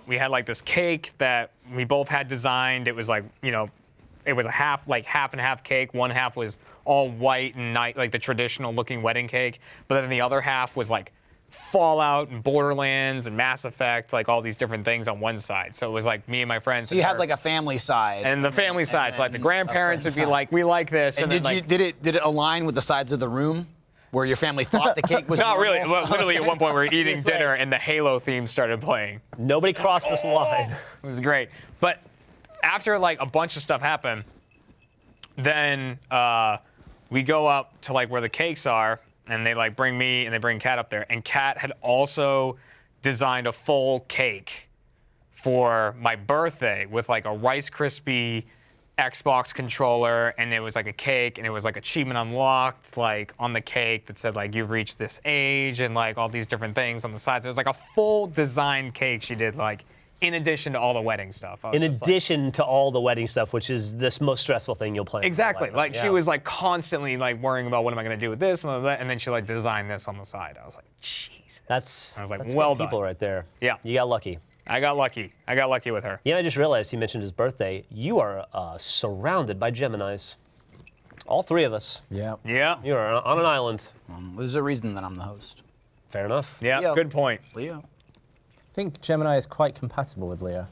We had like this cake that we both had designed. It was like, you know, it was a half and half cake. One half was all white and like the traditional looking wedding cake. But then the other half was like Fallout and Borderlands and Mass Effect, like all these different things on one side. So it was like me and my friends. So you had like a family side. and the family side. So like the then grandparents a would friend be side. like, we like this. And then, did it align with the sides of the room where your family thought the cake was? Not really. normal? Well, literally, at one point, we were eating It's like- dinner and the Halo theme started playing. nobody crossed this line. It was great. But after like a bunch of stuff happened, then we go up to like where the cakes are, and they like bring me and they bring Kat up there. And Kat had also designed a full cake for my birthday with like a Rice Krispie Xbox controller, and it was like a cake, and it was like achievement unlocked like on the cake that said like you've reached this age, and like all these different things on the sides. It was like a full design cake she did, like in addition to all the wedding stuff. I was In just like- addition to all the wedding stuff, which is this most stressful thing you'll plan. in your exactly, lifetime. like she Yeah. was like constantly like worrying about what am I going to do with this, blah, blah, blah, and then she like designed this on the side. I was like, Jesus. That's I was like, that's well good people done. right there. Yeah. You got lucky. I got lucky. I got lucky with her. Yeah, I just realized he mentioned his birthday. You are surrounded by Geminis. All three of us. Yeah. Yeah. You are on an island. There's a reason that I'm the host. Fair enough. Yeah. Leo. Good point. Leo. I think Gemini is quite compatible with Leo.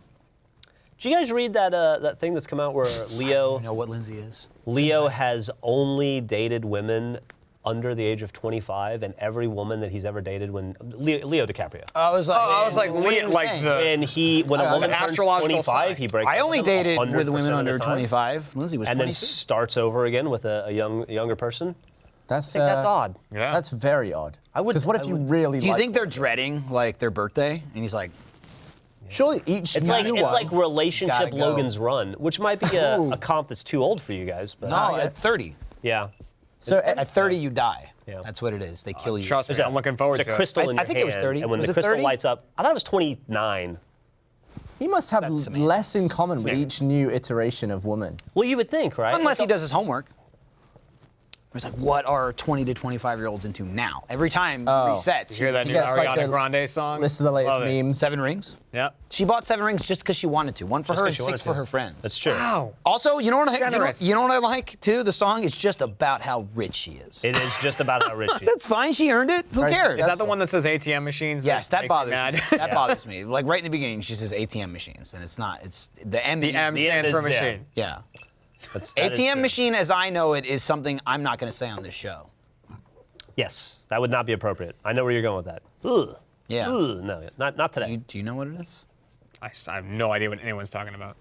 Did you guys read that that thing that's come out where Leo You know what Lindsay is? Leo has only dated women under the age of 25, and every woman that he's ever dated when Leo DiCaprio. I was like, what are you saying? When a woman turns astrological 25, sign. he breaks. I up only with them dated with 100% women of under the time, 25. Lindsay was and 22. then starts over again with a younger person. That's I think that's odd. Yeah. That's very odd. I would- Because what if I you would- really Do you like think they're dreading like their birthday? And he's like, Surely each It's new like one relationship gotta go. Logan's Run, which might be a comp that's too old for you guys, but no, at 30. yeah. So At 30, you die. Yeah. That's what it is. They kill you. Trust me, There's I'm looking forward There's to a it. crystal in I your think it was hand, 30. and when Was the it crystal 30? lights up, I thought it was 29. he must have That's semantics. less in common with Semantics. each new iteration of woman. Well, you would think, right? Unless he does his homework. It's like, what are 20 to 25-year-olds into now? Every time he resets. You hear that He new gets like Ariana a Grande song? List of the latest Love it. memes. 7 rings. Yep. She bought 7 rings just because she wanted to. One for Just her 'cause and she 6 wanted for to. her friends. That's true. Wow. Also, you know what Generous. you know what I like too? The song is just about how rich she is. It is just about how rich she is. That's fine. She earned it. Who Very cares? Is that the one that says ATM machines? Yes, that makes you bothers mad? me. That bothers me. Like right in the beginning, she says ATM machines, and it's not. It's the M. The M The M stands for is, yeah. machine. Yeah. That is ATM true. machine, as I know it, is something I'm not going to say on this show. Yes, that would not be appropriate. I know where you're going with that. Ugh. Yeah. Ugh, no, not today. Do you know what it is? I have no idea what anyone's talking about.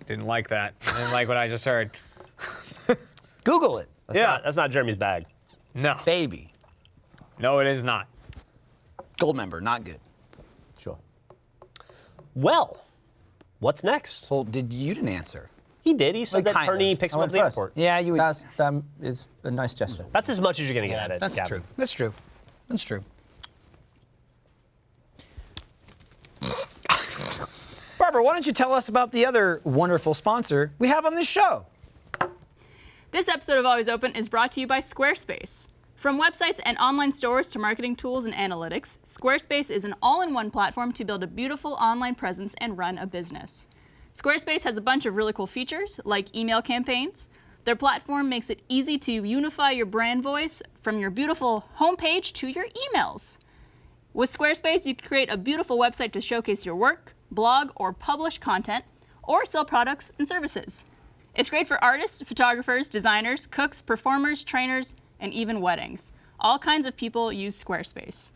Didn't like that. Didn't like what I just heard. Google it, That's not Jeremy's bag. No. baby. No, it is not. Gold member, not good. Sure. Well, what's next? Well, you didn't answer? He did. He said Like, that kind Turney of. picks I him up went at the first. airport. Yeah, you would. That is a nice gesture. That's as much as you're going to get at it. That's Gavin. true. That's true. That's true. Barbara, why don't you tell us about the other wonderful sponsor we have on this show? This episode of Always Open is brought to you by Squarespace. From websites and online stores to marketing tools and analytics, Squarespace is an all-in-one platform to build a beautiful online presence and run a business. Squarespace has a bunch of really cool features, like email campaigns. Their platform makes it easy to unify your brand voice from your beautiful homepage to your emails. With Squarespace, you can create a beautiful website to showcase your work, blog, or publish content, or sell products and services. It's great for artists, photographers, designers, cooks, performers, trainers, and even weddings. All kinds of people use Squarespace.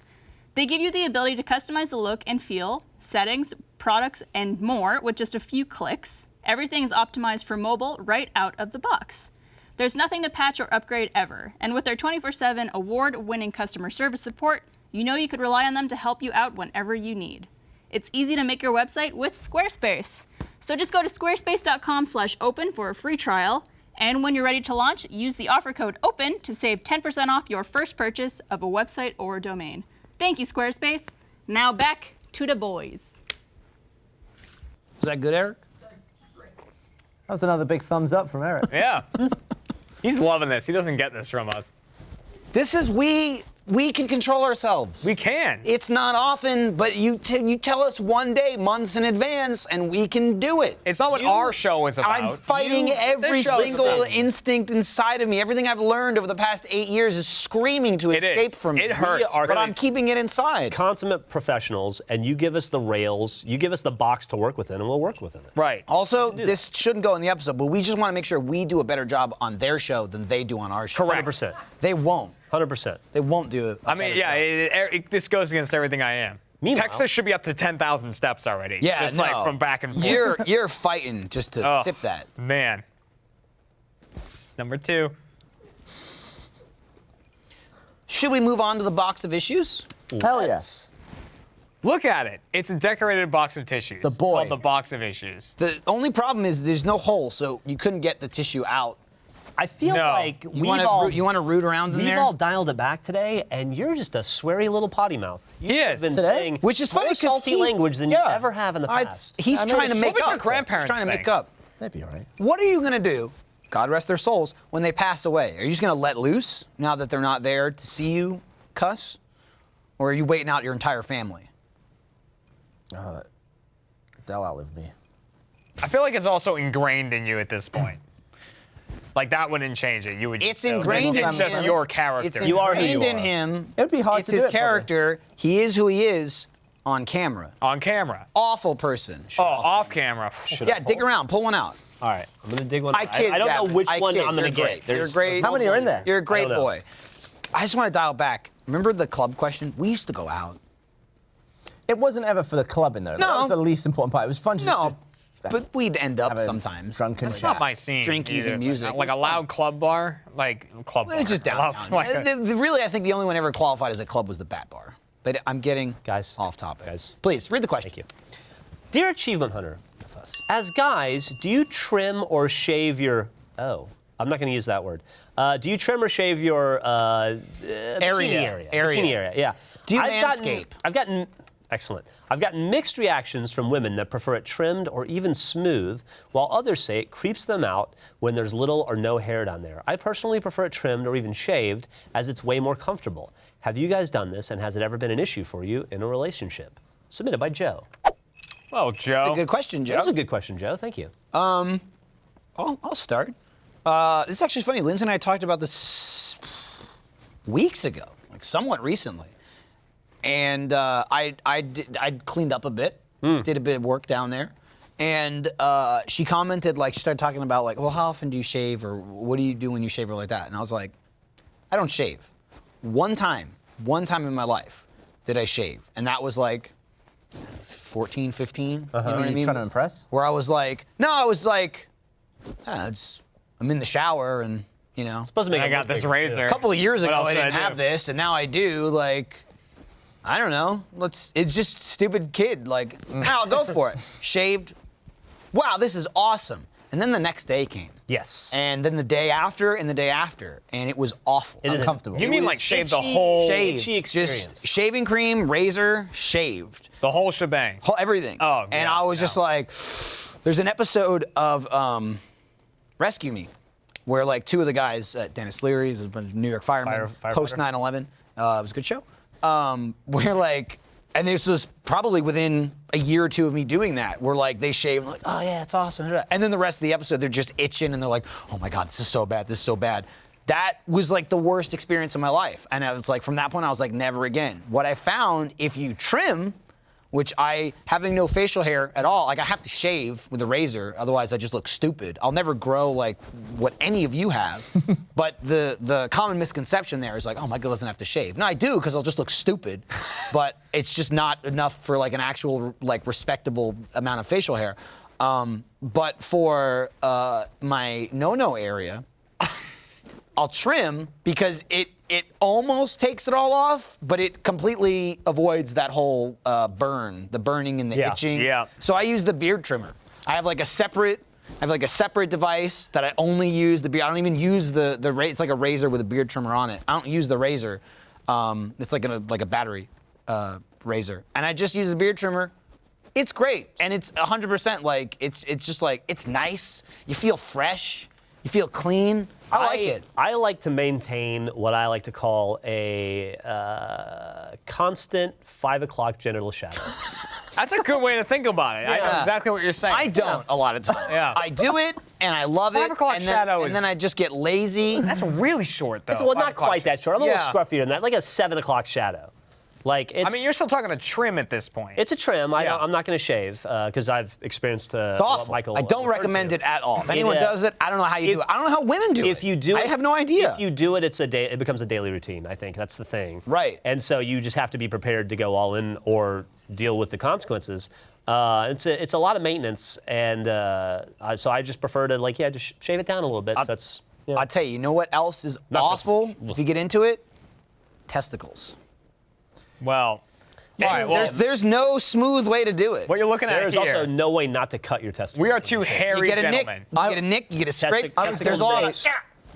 They give you the ability to customize the look and feel, settings, products, and more with just a few clicks. Everything is optimized for mobile right out of the box. There's nothing to patch or upgrade ever, and with their 24/7 award-winning customer service support, you know you could rely on them to help you out whenever you need. It's easy to make your website with Squarespace. So just go to squarespace.com/open for a free trial, and when you're ready to launch, use the offer code OPEN to save 10% off your first purchase of a website or domain. Thank you, Squarespace. Now back to the boys. Is that good, Eric? That was another big thumbs up from Eric. Yeah. He's loving this. He doesn't get this from us. This is we can control ourselves. We can. It's not often, but you tell us one day, months in advance, and we can do it. It's not what our show is about. I'm fighting every This show's single saying- instinct inside of me. Everything I've learned over the past 8 years is screaming to It is. escape from me. It hurts. But I'm keeping it inside. Consummate professionals, and you give us the rails, you give us the box to work within, and we'll work within it. Right. Also, this shouldn't go in the episode, but we just want to make sure we do a better job on their show than they do on our show. Correct. 100%. They won't. 100%. They won't do it. I mean, yeah, this goes against everything I am. Meanwhile- Texas should be up to 10,000 steps already. Yeah, just no. like from back and forth. You're fighting just to Oh, sip that. Man. Number 2. Should we move on to the box of issues? Hell yes. Look at it. It's a decorated box of tissues. The boy. Called the box of issues. The only problem is there's no hole, so you couldn't get the tissue out. I feel No. like You want to root around in we've there? all dialed it back today, and you're just a sweary little potty mouth. He You've is. been Today? saying Which is funny more 'cause salty he- language than yeah. you ever have in the past. He's I made trying a to shit. make What would up. your grandparents He's trying to think? make up. They'd be all right. What are you going to do, God rest their souls, when they pass away? Are you just going to let loose now that they're not there to see you cuss? Or are you waiting out your entire family? Oh, they'll outlive me. I feel like it's also ingrained in you at this point. Like that wouldn't change it. You would. It's just- ingrained It's in just him. your character. It's You are who you ingrained in are. him. It would be hard it's to do his it, probably. character. He is who he is on camera. on camera. Awful person. Oh, off camera. Yeah, dig around. Pull one out. All right, I'm gonna dig one. I kid. I don't know Gavin. which I one kid. I'm gonna You're get. great. You're There's- great. How many are in there? You're a great know. boy. I just want to dial back. Remember the club question? We used to go out. It wasn't ever for the clubbing, though. That No. was the least important part. It was fun just No, to but we'd end up have a sometimes. drunken It's chat. not my scene. Drinkies either. and music. Like a It's loud fun. club bar, like club bar. It's just downtown. Like a- Really, I think the only one ever qualified as a club was the Bat Bar. But I'm getting Guys, off topic. guys. Please read the question. Thank you. Dear Achievement Hunter, as guys, do you trim or shave your? Oh, I'm not going to use that word. Do you trim or shave your bikini area? Bikini area, yeah. Do you I've manscape? Excellent. I've gotten mixed reactions from women that prefer it trimmed or even smooth, while others say it creeps them out when there's little or no hair down there. I personally prefer it trimmed or even shaved, as it's way more comfortable. Have you guys done this, and has it ever been an issue for you in a relationship? Submitted by Joe. Well, Joe. That's a good question, Joe. That's a good question, Joe. Thank you. I'll start. This is actually funny. Lindsay and I talked about this weeks ago, like somewhat recently. And I cleaned up a bit, did a bit of work down there. And she commented, like, she started talking about, like, well, how often do you shave, or what do you do when you shave, or like that? And I was like, I don't shave. One time in my life did I shave. And that was like 14, 15, you know what I mean? Trying to impress? Where I was like, I'm in the shower and, you know. Supposed to make I it got look this bigger, razor. A couple of years What ago, else I did I didn't do? have this, and now I do. Like, I don't know. It's just stupid kid. Like, I'll go for it. Shaved. Wow, this is awesome. And then the next day came. Yes. And then the day after, and the day after, and it was awful. It is Uncomfortable. You It mean was like shave the itchy- whole, itchy Shaved. experience. Just shaving cream, razor, shaved. the whole shebang? Everything. Oh, and yeah, I was just like, there's an episode of Rescue Me where like two of the guys, Dennis Leary's a bunch of New York firemen, Firefighter. post 9/11. It was a good show. Where like, and this was probably within a year or two of me doing that, where like they shave, like, oh yeah, it's awesome. And then the rest of the episode, they're just itching and they're like, oh my God, this is so bad, this is so bad. That was like the worst experience of my life. And I was like, from that point, I was like, never again. What I found, if you trim, which having no facial hair at all, like I have to shave with a razor, otherwise I just look stupid. I'll never grow like what any of you have. But the common misconception there is like, oh, Michael doesn't have to shave. No, I do, because I'll just look stupid. But it's just not enough for like an actual like respectable amount of facial hair. But for my no-no area, I'll trim because it almost takes it all off, but it completely avoids that whole burn, the burning and the itching. Yeah. So I use the beard trimmer. I have like a separate device that I only use the beard. I don't even use the razor. It's like a razor with a beard trimmer on it. I don't use the razor. It's like a battery razor, and I just use the beard trimmer. It's great, and it's 100% like it's just like it's nice. You feel fresh. You feel clean. I like it. I like to maintain what I like to call a constant 5 o'clock genital shadow. That's a good way to think about it. I know Yeah. exactly what you're saying. I don't a lot of times. Yeah. I do it, and I love 5 it. o'clock and shadow is- and then I just get lazy. That's really short, though. Well, 5 not o'clock quite that short. I'm a little Yeah. scruffier than that, like a 7 o'clock shadow. Like it's. I mean, you're still talking a trim at this point. It's a trim. Yeah. I'm not going to shave because I've experienced It's what awful. Michael I don't referred recommend to. it at all. If anyone It, does it, I don't know how you do it. I don't know how women do it. If you do it, I have no idea. If you do it, it becomes a daily routine. I think that's the thing. Right. And so you just have to be prepared to go all in or deal with the consequences. It's a lot of maintenance, and so I just prefer to just shave it down a little bit. So that's. Yeah. I'll tell you, you know what else is Not this awful if you get into it? Testicles. Well, all right, well, There's no smooth way to do it. what you're looking at There's here, also no way not to cut your testicles. we are when two you shave. hairy You get a nick, gentlemen. you get a scrape. Testicles There's all days.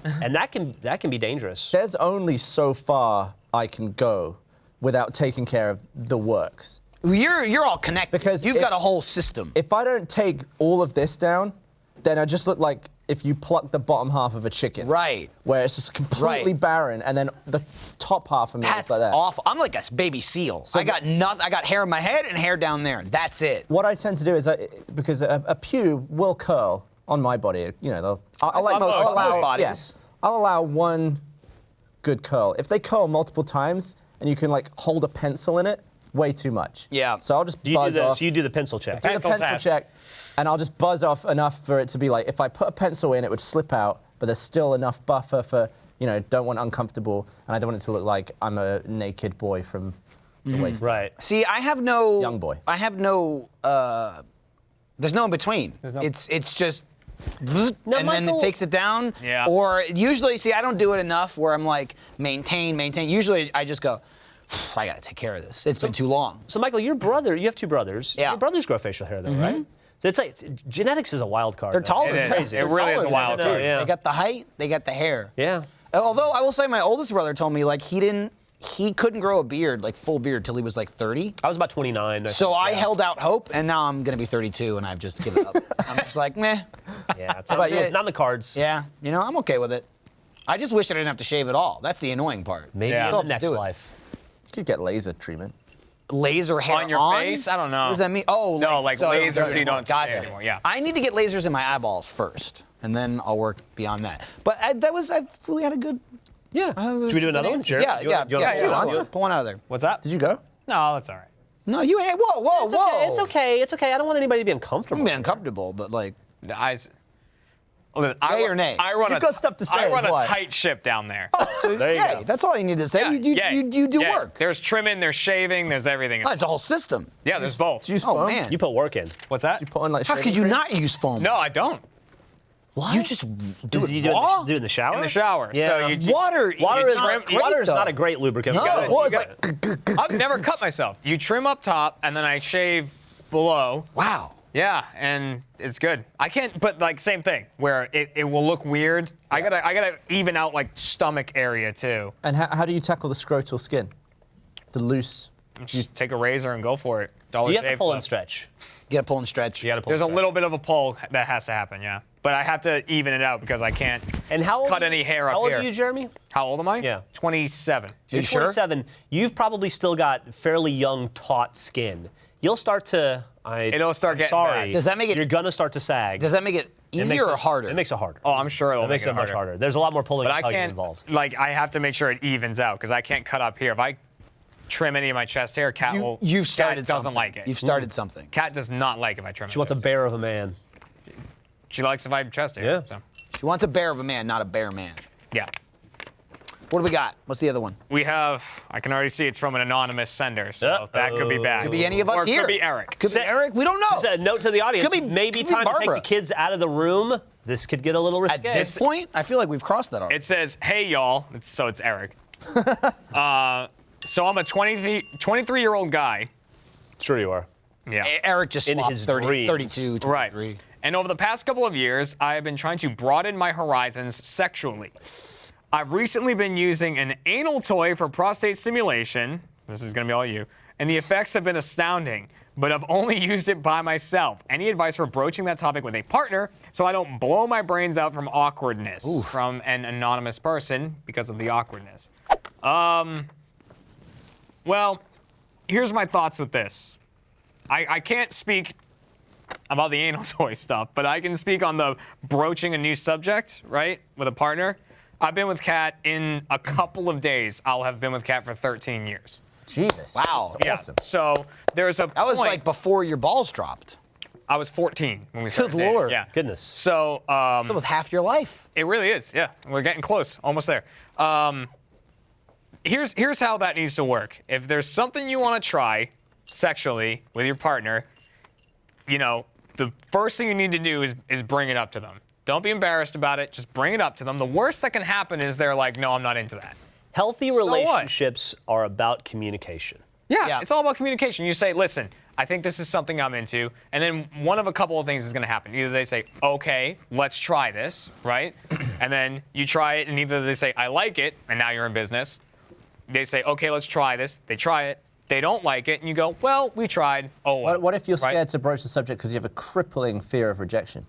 that. And that can be dangerous. There's only so far I can go without taking care of the works. You're all connected. Because you've if- got a whole system. If I don't take all of this down, then I just look like if you pluck the bottom half of a chicken. Right. Where it's just completely Right. barren, and then the top half of me That's is like that. awful. I'm like a baby seal. I got nothing. I got hair in my head and hair down there. That's it. What I tend to do is, because a pube will curl on my body, I'll like On most bodies. Yeah, I'll allow one good curl. If they curl multiple times and you can hold a pencil in it, way too much. Yeah. So I'll just Do you do buzz the, off. so you do the pencil check. do the Pencil pencil test. check, and I'll just buzz off enough for it to be like, if I put a pencil in, it would slip out, but there's still enough buffer for, don't want uncomfortable, and I don't want it to look like I'm a naked boy from the waist. Right. See, I have no Young boy. I have no. There's no in between. no- It's just. Now, And then Michael- it takes it down. Yeah. Or usually, see, I don't do it enough where I'm like maintain. Usually, I just go. I gotta take care of this. It's been too long. So Michael, you have 2 brothers. Yeah. Your brothers grow facial hair though, right? So it's like genetics is a wild card. They're man. taller. It than is. crazy. It They're really is taller a than wild me, card, too. yeah. They got the height. They got the hair. Yeah. Although I will say, my oldest brother told me he couldn't grow a beard, full beard, till he was 30. I was about 29. So I held out hope, and now I'm gonna be 32, and I've just given up. I'm just like, meh. Yeah, it's about you? not in the cards. Yeah, I'm okay with it. I just wish I didn't have to shave at all. That's the annoying part. Maybe Yeah. in Still the have to next do it. life. You could get laser treatment. Laser hair On your face? I don't know. What does that mean? Oh, No, like laser so you don't gotcha. shave anymore, yeah. I need to get lasers in my eyeballs first, and then I'll work beyond that. But we had a good. Yeah. Should we do another one, Jared? Yeah, You wanna- you wanna yeah. pull yeah, one? let's pull one out of there. What's that? Did you go? No, that's all right. No, you ain't. Whoa, whoa, It's whoa. okay. It's okay. It's okay. I don't want anybody to be uncomfortable. I'm being uncomfortable, but The eyes. Yay or nay? I run You've got stuff to say, I run is a why. tight ship down there. There you Yay, go. that's all you need to say. Yeah, yay, You do yay. work. There's trimming, there's shaving, there's everything. Oh, it's a whole system. Yeah, there's both. Do you use Oh, foam? man. You put work in. What's that? You put on How shaving could you cream? not use foam? No, I don't. What? You just do Did it you do it, raw? do it in the shower? In the shower. Yeah. So you Water. Water is, trim- water is though. not a great lubricant. No. You gotta- Water's you like, gotta- I've never cut myself. You trim up top, and then I shave below. Wow. Yeah, and it's good. I can't, but same thing, where it will look weird. I gotta even out stomach area too. And how do you tackle the scrotal skin? The loose. Just take a razor and go for it. Dollar You have to Shave pull Club. and stretch. You gotta pull and stretch. You gotta pull There's and a stretch. little bit of a pull that has to happen, yeah. But I have to even it out because I can't And how old, cut any hair up How old here. are you, Jeremy? How old am I? Yeah. 27. You're sure? 27. You've probably still got fairly young, taut skin. You'll start to. It'll start I'm getting sorry. bad. Does that make it- You're gonna start to sag. Does that make it It easier makes or it- harder? It makes it harder. Oh, I'm sure it'll It makes make it much harder. There's a lot more pulling But and I tugging can't, involved. I have to make sure it evens out because I can't cut up here. If I trim any of my chest hair, Kat You've started Kat doesn't something. like it. You've started something. Kat does not like if I trim. She wants a bear of a man. She likes if I have chest hair. Yeah. So. She wants a bear of a man, not a bear man. Yeah. What do we got? What's the other one? We have. I can already see it's from an anonymous sender, so that could be bad. Could be any of us or here. Could be Eric. Could be Eric. We don't know. Just a note to the audience. Could be- maybe could be time to take Barbara. the kids out of the room. This could get a little At risque. this point, I feel like we've crossed that already. It says, "Hey y'all." So it's Eric. So I'm a 23-year-old guy. Sure you are. Yeah. Eric just In swapped his 30, dreams. 32, 23. Right. And over the past couple of years, I have been trying to broaden my horizons sexually. I've recently been using an anal toy for prostate stimulation. This is going to be all you. And the effects have been astounding, but I've only used it by myself. Any advice for broaching that topic with a partner so I don't blow my brains out from awkwardness? From an anonymous person because of the awkwardness. Well, here's my thoughts with this. I can't speak about the anal toy stuff, but I can speak on the broaching a new subject, right, with a partner. I've been with Kat in a couple of days. I'll have been with Kat for 13 years. Jesus. Wow. That's Yeah. awesome. So there's a That was point. like before your balls dropped. I was 14 when we started Good dating. Lord. Yeah. Goodness. So That was half your life. it really is. Yeah. We're getting close. Almost there. Here's how that needs to work. If there's something you want to try sexually with your partner, you know, the first thing you need to do is bring it up to them. Don't be embarrassed about it. Just bring it up to them. The worst that can happen is they're like, no, I'm not into that. Healthy what? relationships are about communication. Yeah, it's all about communication. You say, listen, I think this is something I'm into. And then one of a couple of things is going to happen. Either they say, okay, let's try this, right? And then you try it, and either they say, I like it, and now you're in business. They say, okay, let's try this. They try it. They don't like it, and you go, well, we tried. Oh, well. What if you're Right? scared to broach the subject because you have a crippling fear of rejection?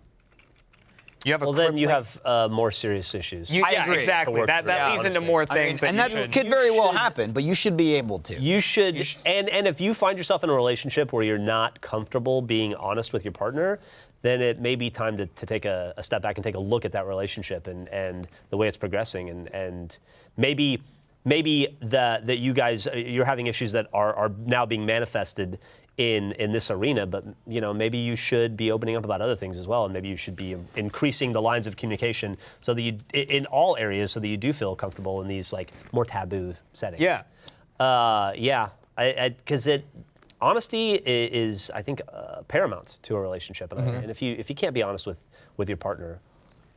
You have a Well, then you crippling- have more serious issues. Yeah, agree. exactly. To work That through. Yeah, leads into honestly. more I mean, things that and you that should. could very well should- happen, but you should be able to. You should, and if you find yourself in a relationship where you're not comfortable being honest with your partner, then it may be time to take a step back and take a look at that relationship and the way it's progressing, and maybe that you guys you're having issues that are now being manifested in this arena, but you know, maybe you should be opening up about other things as well, and maybe you should be increasing the lines of communication so that you in all areas so that you do feel comfortable in these like more taboo settings. Yeah. Because honesty is, I think, paramount to a relationship, and if you can't be honest with your partner,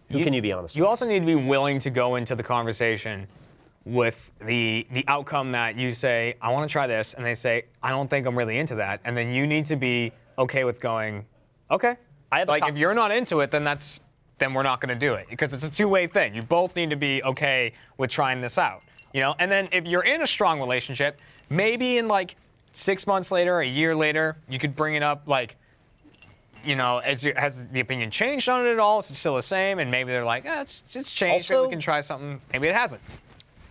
who can you be honest You with? also need to be willing to go into the conversation with the outcome that you say, I want to try this, and they say, I don't think I'm really into that, and then you need to be okay with going, okay. If you're not into it, then we're not going to do it, because it's a two-way thing. You both need to be okay with trying this out, you know. And then if you're in a strong relationship, maybe in like 6 months later, a year later, you could bring it up like, you know, has the opinion changed on it at all? Is it still the same? And maybe they're like, it's changed. Maybe Also- we can try something. Maybe it hasn't.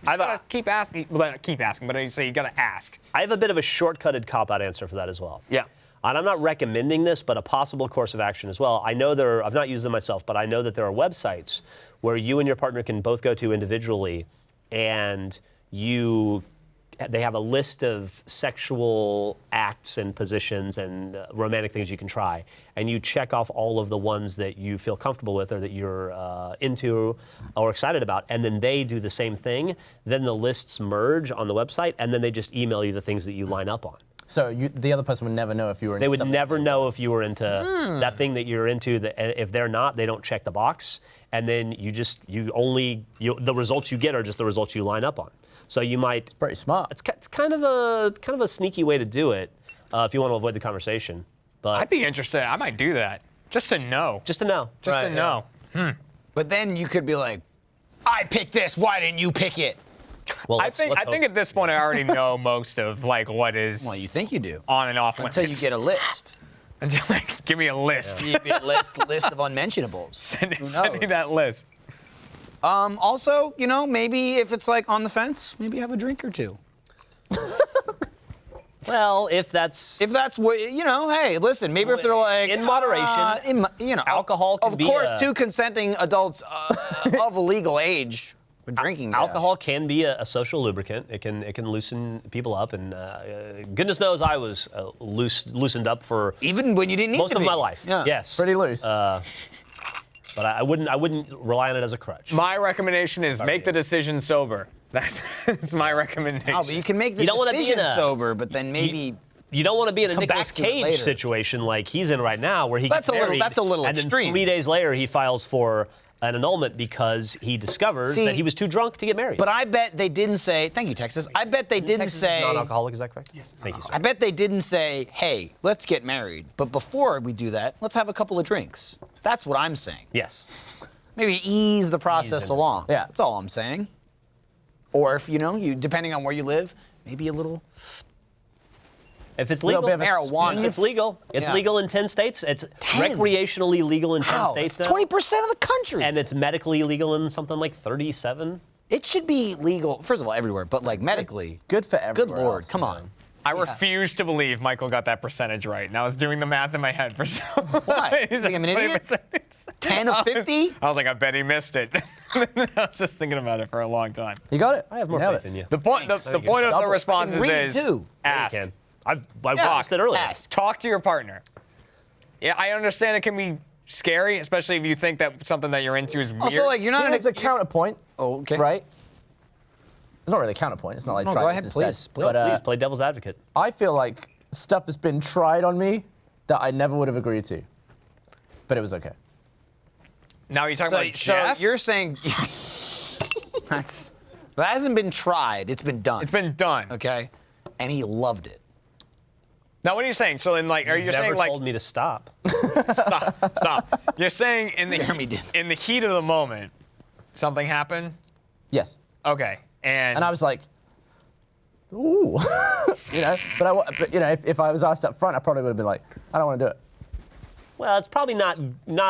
You gotta keep asking. Well, not keep asking, but I say you gotta ask. I have a bit of a shortcutted cop-out answer for that as well. Yeah. And I'm not recommending this, but a possible course of action as well. I know I've not used them myself, but I know that there are websites where you and your partner can both go to individually, and they have a list of sexual acts and positions and romantic things you can try, and you check off all of the ones that you feel comfortable with or that you're into or excited about, and then they do the same thing. Then the lists merge on the website, and then they just email you the things that you line up on. So the other person would never know if you were into They would something. never know if you were into that thing that you're into. If they're not, they don't check the box, and then the results you get are just the results you line up on. So you might. Pretty smart. It's kind of a sneaky way to do it if you want to avoid the conversation. But I'd be interested. I might do that just to know. just to know. Just Right, to yeah. know. But then you could be like, I picked this, why didn't you pick it? Well, I let's think hope. at this point I already know most of like what is Well, you think you do. on and off limits. Until you get a list. Until like, give me a list. You get a list of unmentionables. Send Who me knows? that list. Also, you know, maybe if it's like on the fence, maybe have a drink or two. Well, if that's If that's what, you know, hey, listen, maybe if they're like. In moderation, you know. alcohol can Of be course, a- two consenting adults of a legal age, But drinking, alcohol can be a social lubricant. It can loosen people up, and goodness knows I was loosened up for even when you didn't need most to of be. my life. Yeah. Yes, Pretty loose. but I wouldn't rely on it as a crutch. My recommendation is make the decision sober. That's my recommendation. Oh, but you can make the You don't wanna be decision in a- sober, but then maybe. You don't want to be in a Come back Nicolas to it Cage later. situation like he's in right now, where he That's gets a little- married, that's a little and extreme. then 3 days later he files for an annulment because he discovers See, that he was too drunk to get married. But I bet they didn't say. Thank you, Texas. I bet they didn't Texas say. is non-alcoholic, is that correct? Yes. Thank you, sir. I bet they didn't say, "Hey, let's get married." But before we do that, let's have a couple of drinks. That's what I'm saying. Yes. Maybe ease the process into it. along. Yeah. That's all I'm saying. Or if you depending on where you live, maybe a little. If it's Little legal, bit of a marijuana. if it's legal. It's Yeah. legal in 10 states. It's 10? recreationally legal in 10 Wow, states that's now. 20% of the country. And it's medically legal in something like 37. It should be legal, first of all, everywhere, but like medically. Good for Good everyone. Lord, come on. I refuse to believe Michael got that percentage right, and I was doing the math in my head for so long. Why? He's Think I'm an idiot? 20%. 10 of 50? I was like, I bet he missed it. I was just thinking about it for a long time. You got it. I have more Nailed faith it. in you. The point, the point of the Double. responses Read, is too. ask. You can. I've watched it earlier. Ask. Talk to your partner. Yeah, I understand it can be scary, especially if you think that something that you're into is weird. Also, like, you're not Here's a counterpoint. Oh, okay. Right? It's not really a counterpoint. It's not like No, try go this ahead, instead. please, please. But Please play devil's advocate. I feel like stuff has been tried on me that I never would have agreed to. But it was okay. Now you're talking So, about Jeff? you're saying that hasn't been tried. It's been done. It's been done. Okay. And he loved it. Now, what are you saying? So, in like, are you Never saying like, told me to stop. stop? You're saying in Jeremy the did. in the heat of the moment, something happened. Yes. Okay, And I was like, ooh. But if I was asked up front, I probably would have been like, I don't want to do it. Well, it's probably not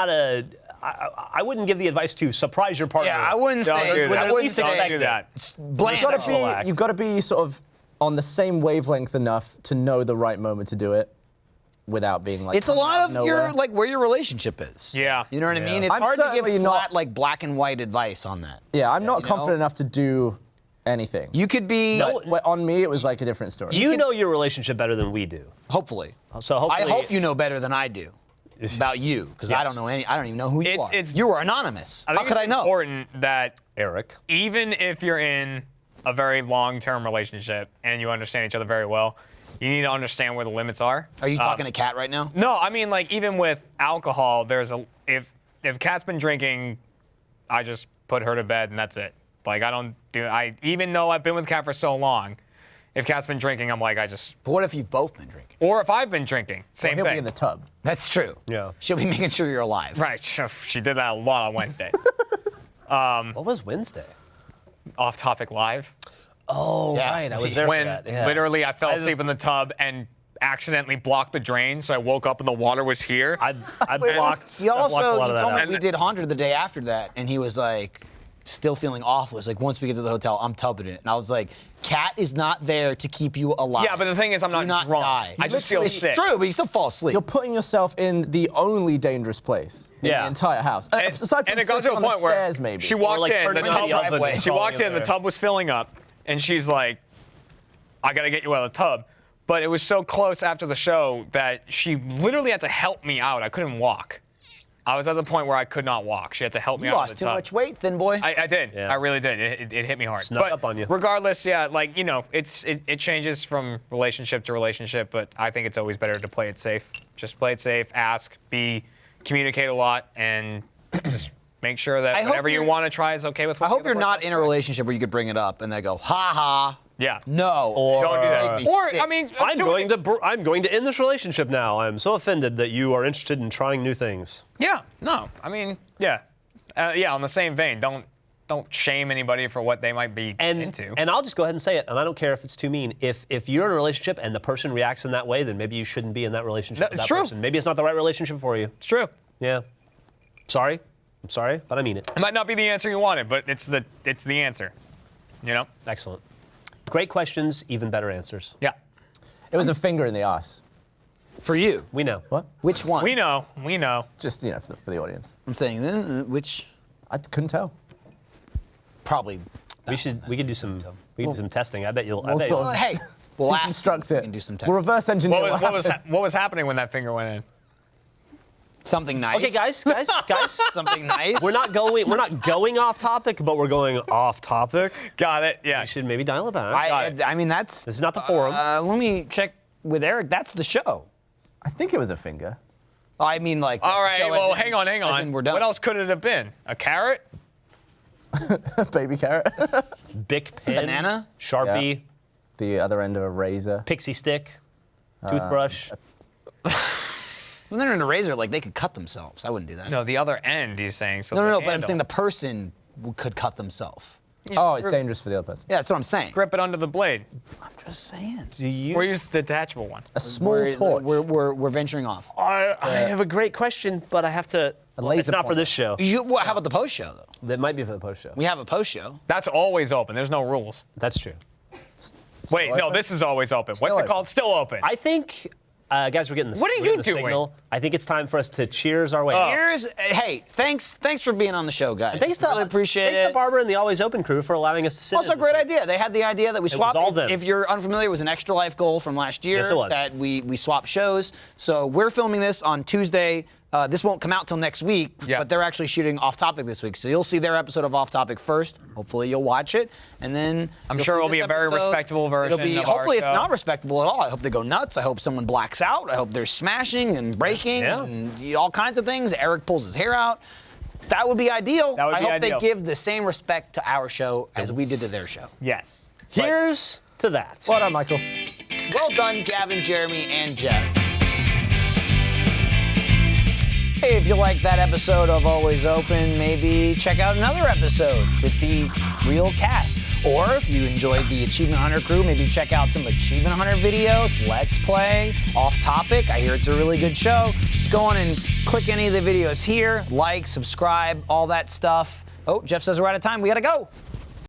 a. I wouldn't give the advice to surprise your partner. Yeah, I wouldn't Don't say. do when that. they're least Don't do expected. that. Bland. You've got to be sort of on the same wavelength enough to know the right moment to do it without being like. It's a lot of nowhere. your where your relationship is. Yeah. You know what I mean? It's I'm hard to give certainly flat not- like black and white advice on that. Yeah, I'm not you confident know? enough to do anything. You could be But on me, it was like a different story. You know your relationship better than we do. hopefully. So hopefully, I hope you know better than I do about you because I Yes. don't know I don't even know who you It's- are. it's- You were anonymous. I How think could it's I know? important that Eric. even if you're in a very long-term relationship and you understand each other very well, you need to understand where the limits are. Are you talking to Kat right now? No, I mean like even with alcohol, there's a if Kat's been drinking, I just put her to bed and that's it. Like even though I've been with Kat for so long, if Kat's been drinking, I'm like But what if you've both been drinking? or if I've been drinking, same He'll thing. be in the tub. That's true. Yeah. She'll be making sure you're alive. Right, she did that a lot on Wednesday. What was Wednesday? Off topic live. Oh, Yeah. right. I was there When for that. Yeah. literally I fell asleep in the tub and accidentally blocked the drain, so I woke up and the water was here. I blocked. He I blocked a also lot he of that told me out. we did Haunter the day after that, and he was like, still feeling awful. It's like, once we get to the hotel, I'm tubbing it. And I was like, Kat is not there to keep you alive. Yeah, but the thing is, I'm Do not drunk. die. I just feel Literally- sick. It's true, but you still fall asleep. You're putting yourself in the only dangerous place in Yeah. the entire house. And, Aside from and it got to sleeping a on the point where stairs, maybe. she walked like in, the turning on tub, the oven and she walked falling in, the there. tub was filling up, and she's like, I gotta get you out of the tub. But it was so close after the show that she literally had to help me out. I couldn't walk. I was at the point where I could not walk. She had to help me you out lost of the too tub. much weight, thin boy. I did. Yeah. I really did. It hit me hard. Snuck but up on you. regardless, yeah, like, it changes from relationship to relationship, but I think it's always better to play it safe. Just play it safe, ask, communicate a lot, and just make sure that I hope whatever you you're- want to try is okay with I what hope the you're other not person in a relationship where you could bring it up and they go, ha ha. Yeah. No. Don't do that. Make me Or, sick. I mean, I'm going to end this relationship now. I'm so offended that you are interested in trying new things. Yeah, no, I mean, yeah. On the same vein, don't shame anybody for what they might be into. And I'll just go ahead and say it, and I don't care if it's too mean. If you're in a relationship and the person reacts in that way, then maybe you shouldn't be in that relationship with That's that true. person. Maybe it's not the right relationship for you. It's true. Yeah. Sorry. I'm sorry, but I mean it. It might not be the answer you wanted, but it's the answer. You know? Excellent. Great questions, even better answers. Yeah. It was a finger in the ass. For you. We know. What? Which one? We know. Just, for the audience. I'm saying, which? I couldn't tell. probably. We could do some testing. I bet you'll. I we'll bet sort you'll of- Hey, we'll ask. Deconstruct We it. can do some We'll testing. reverse engineer What was happening when that finger went in? Something nice. Okay, guys. Something nice. We're not going off topic, but we're going off topic. Got it. Yeah. We should maybe dial it back. I mean, that's. This is not the forum. Let me check with Eric. That's the show. I think it was a finger. I mean, like. All that's the right. show Well, as in- hang on. as in we're done. What else could it have been? A carrot? Baby carrot. Bic pen, Banana? Sharpie, The other end of a razor. pixie stick, toothbrush. When they're in a razor, like they could cut themselves. I wouldn't do that. No, the other end. He's saying. So no, the but I'm handle. saying the person could cut themselves. Oh, it's dangerous for the other person. Yeah, that's what I'm saying. Grip it under the blade. I'm just saying. Do you? Or use the detachable one. A small torch. We're venturing off. I have a great question, but I have to. laser It's not for pointer. this show. Well, how about the post show though? That might be for the post show. We have a post show. That's always open. There's no rules. That's true. Wait, no, open? this is always open. Still What's it open. called? Still open. I think, guys, we're getting the. What are we're you getting the doing? Signal. I think it's time for us to cheers our way. Cheers. Hey, thanks for being on the show, guys. Thanks to really appreciate thanks it. to Barbara and the Always Open crew for allowing us to sit. Also, in great this idea. They had the idea that we was swapped. all them. If you're unfamiliar, it was an Extra Life goal from last year. Yes, it was. That we swapped shows. So we're filming this on Tuesday. This won't come out till next week, Yeah. but they're actually shooting Off Topic this week. So you'll see their episode of Off Topic first. Hopefully you'll watch it, and then I'm you'll sure see it'll this be a very episode. respectable version It'll be, of our hopefully it's show. not respectable at all. I hope they go nuts. I hope someone blacks out. I hope there's smashing and breaking Yeah. and all kinds of things. Eric pulls his hair out. That would be ideal. That would I be hope ideal. they give the same respect to our show as we did to their show. Yes. Here's to that. Well done, Michael. Well done, Gavin, Jeremy, and Jeff. Hey, if you like that episode of Always Open, maybe check out another episode with the real cast. Or if you enjoyed the Achievement Hunter crew, maybe check out some Achievement Hunter videos, Let's Play, Off Topic. I hear it's a really good show. Go on and click any of the videos here, like, subscribe, all that stuff. Oh, Jeff says we're out of time. We gotta go.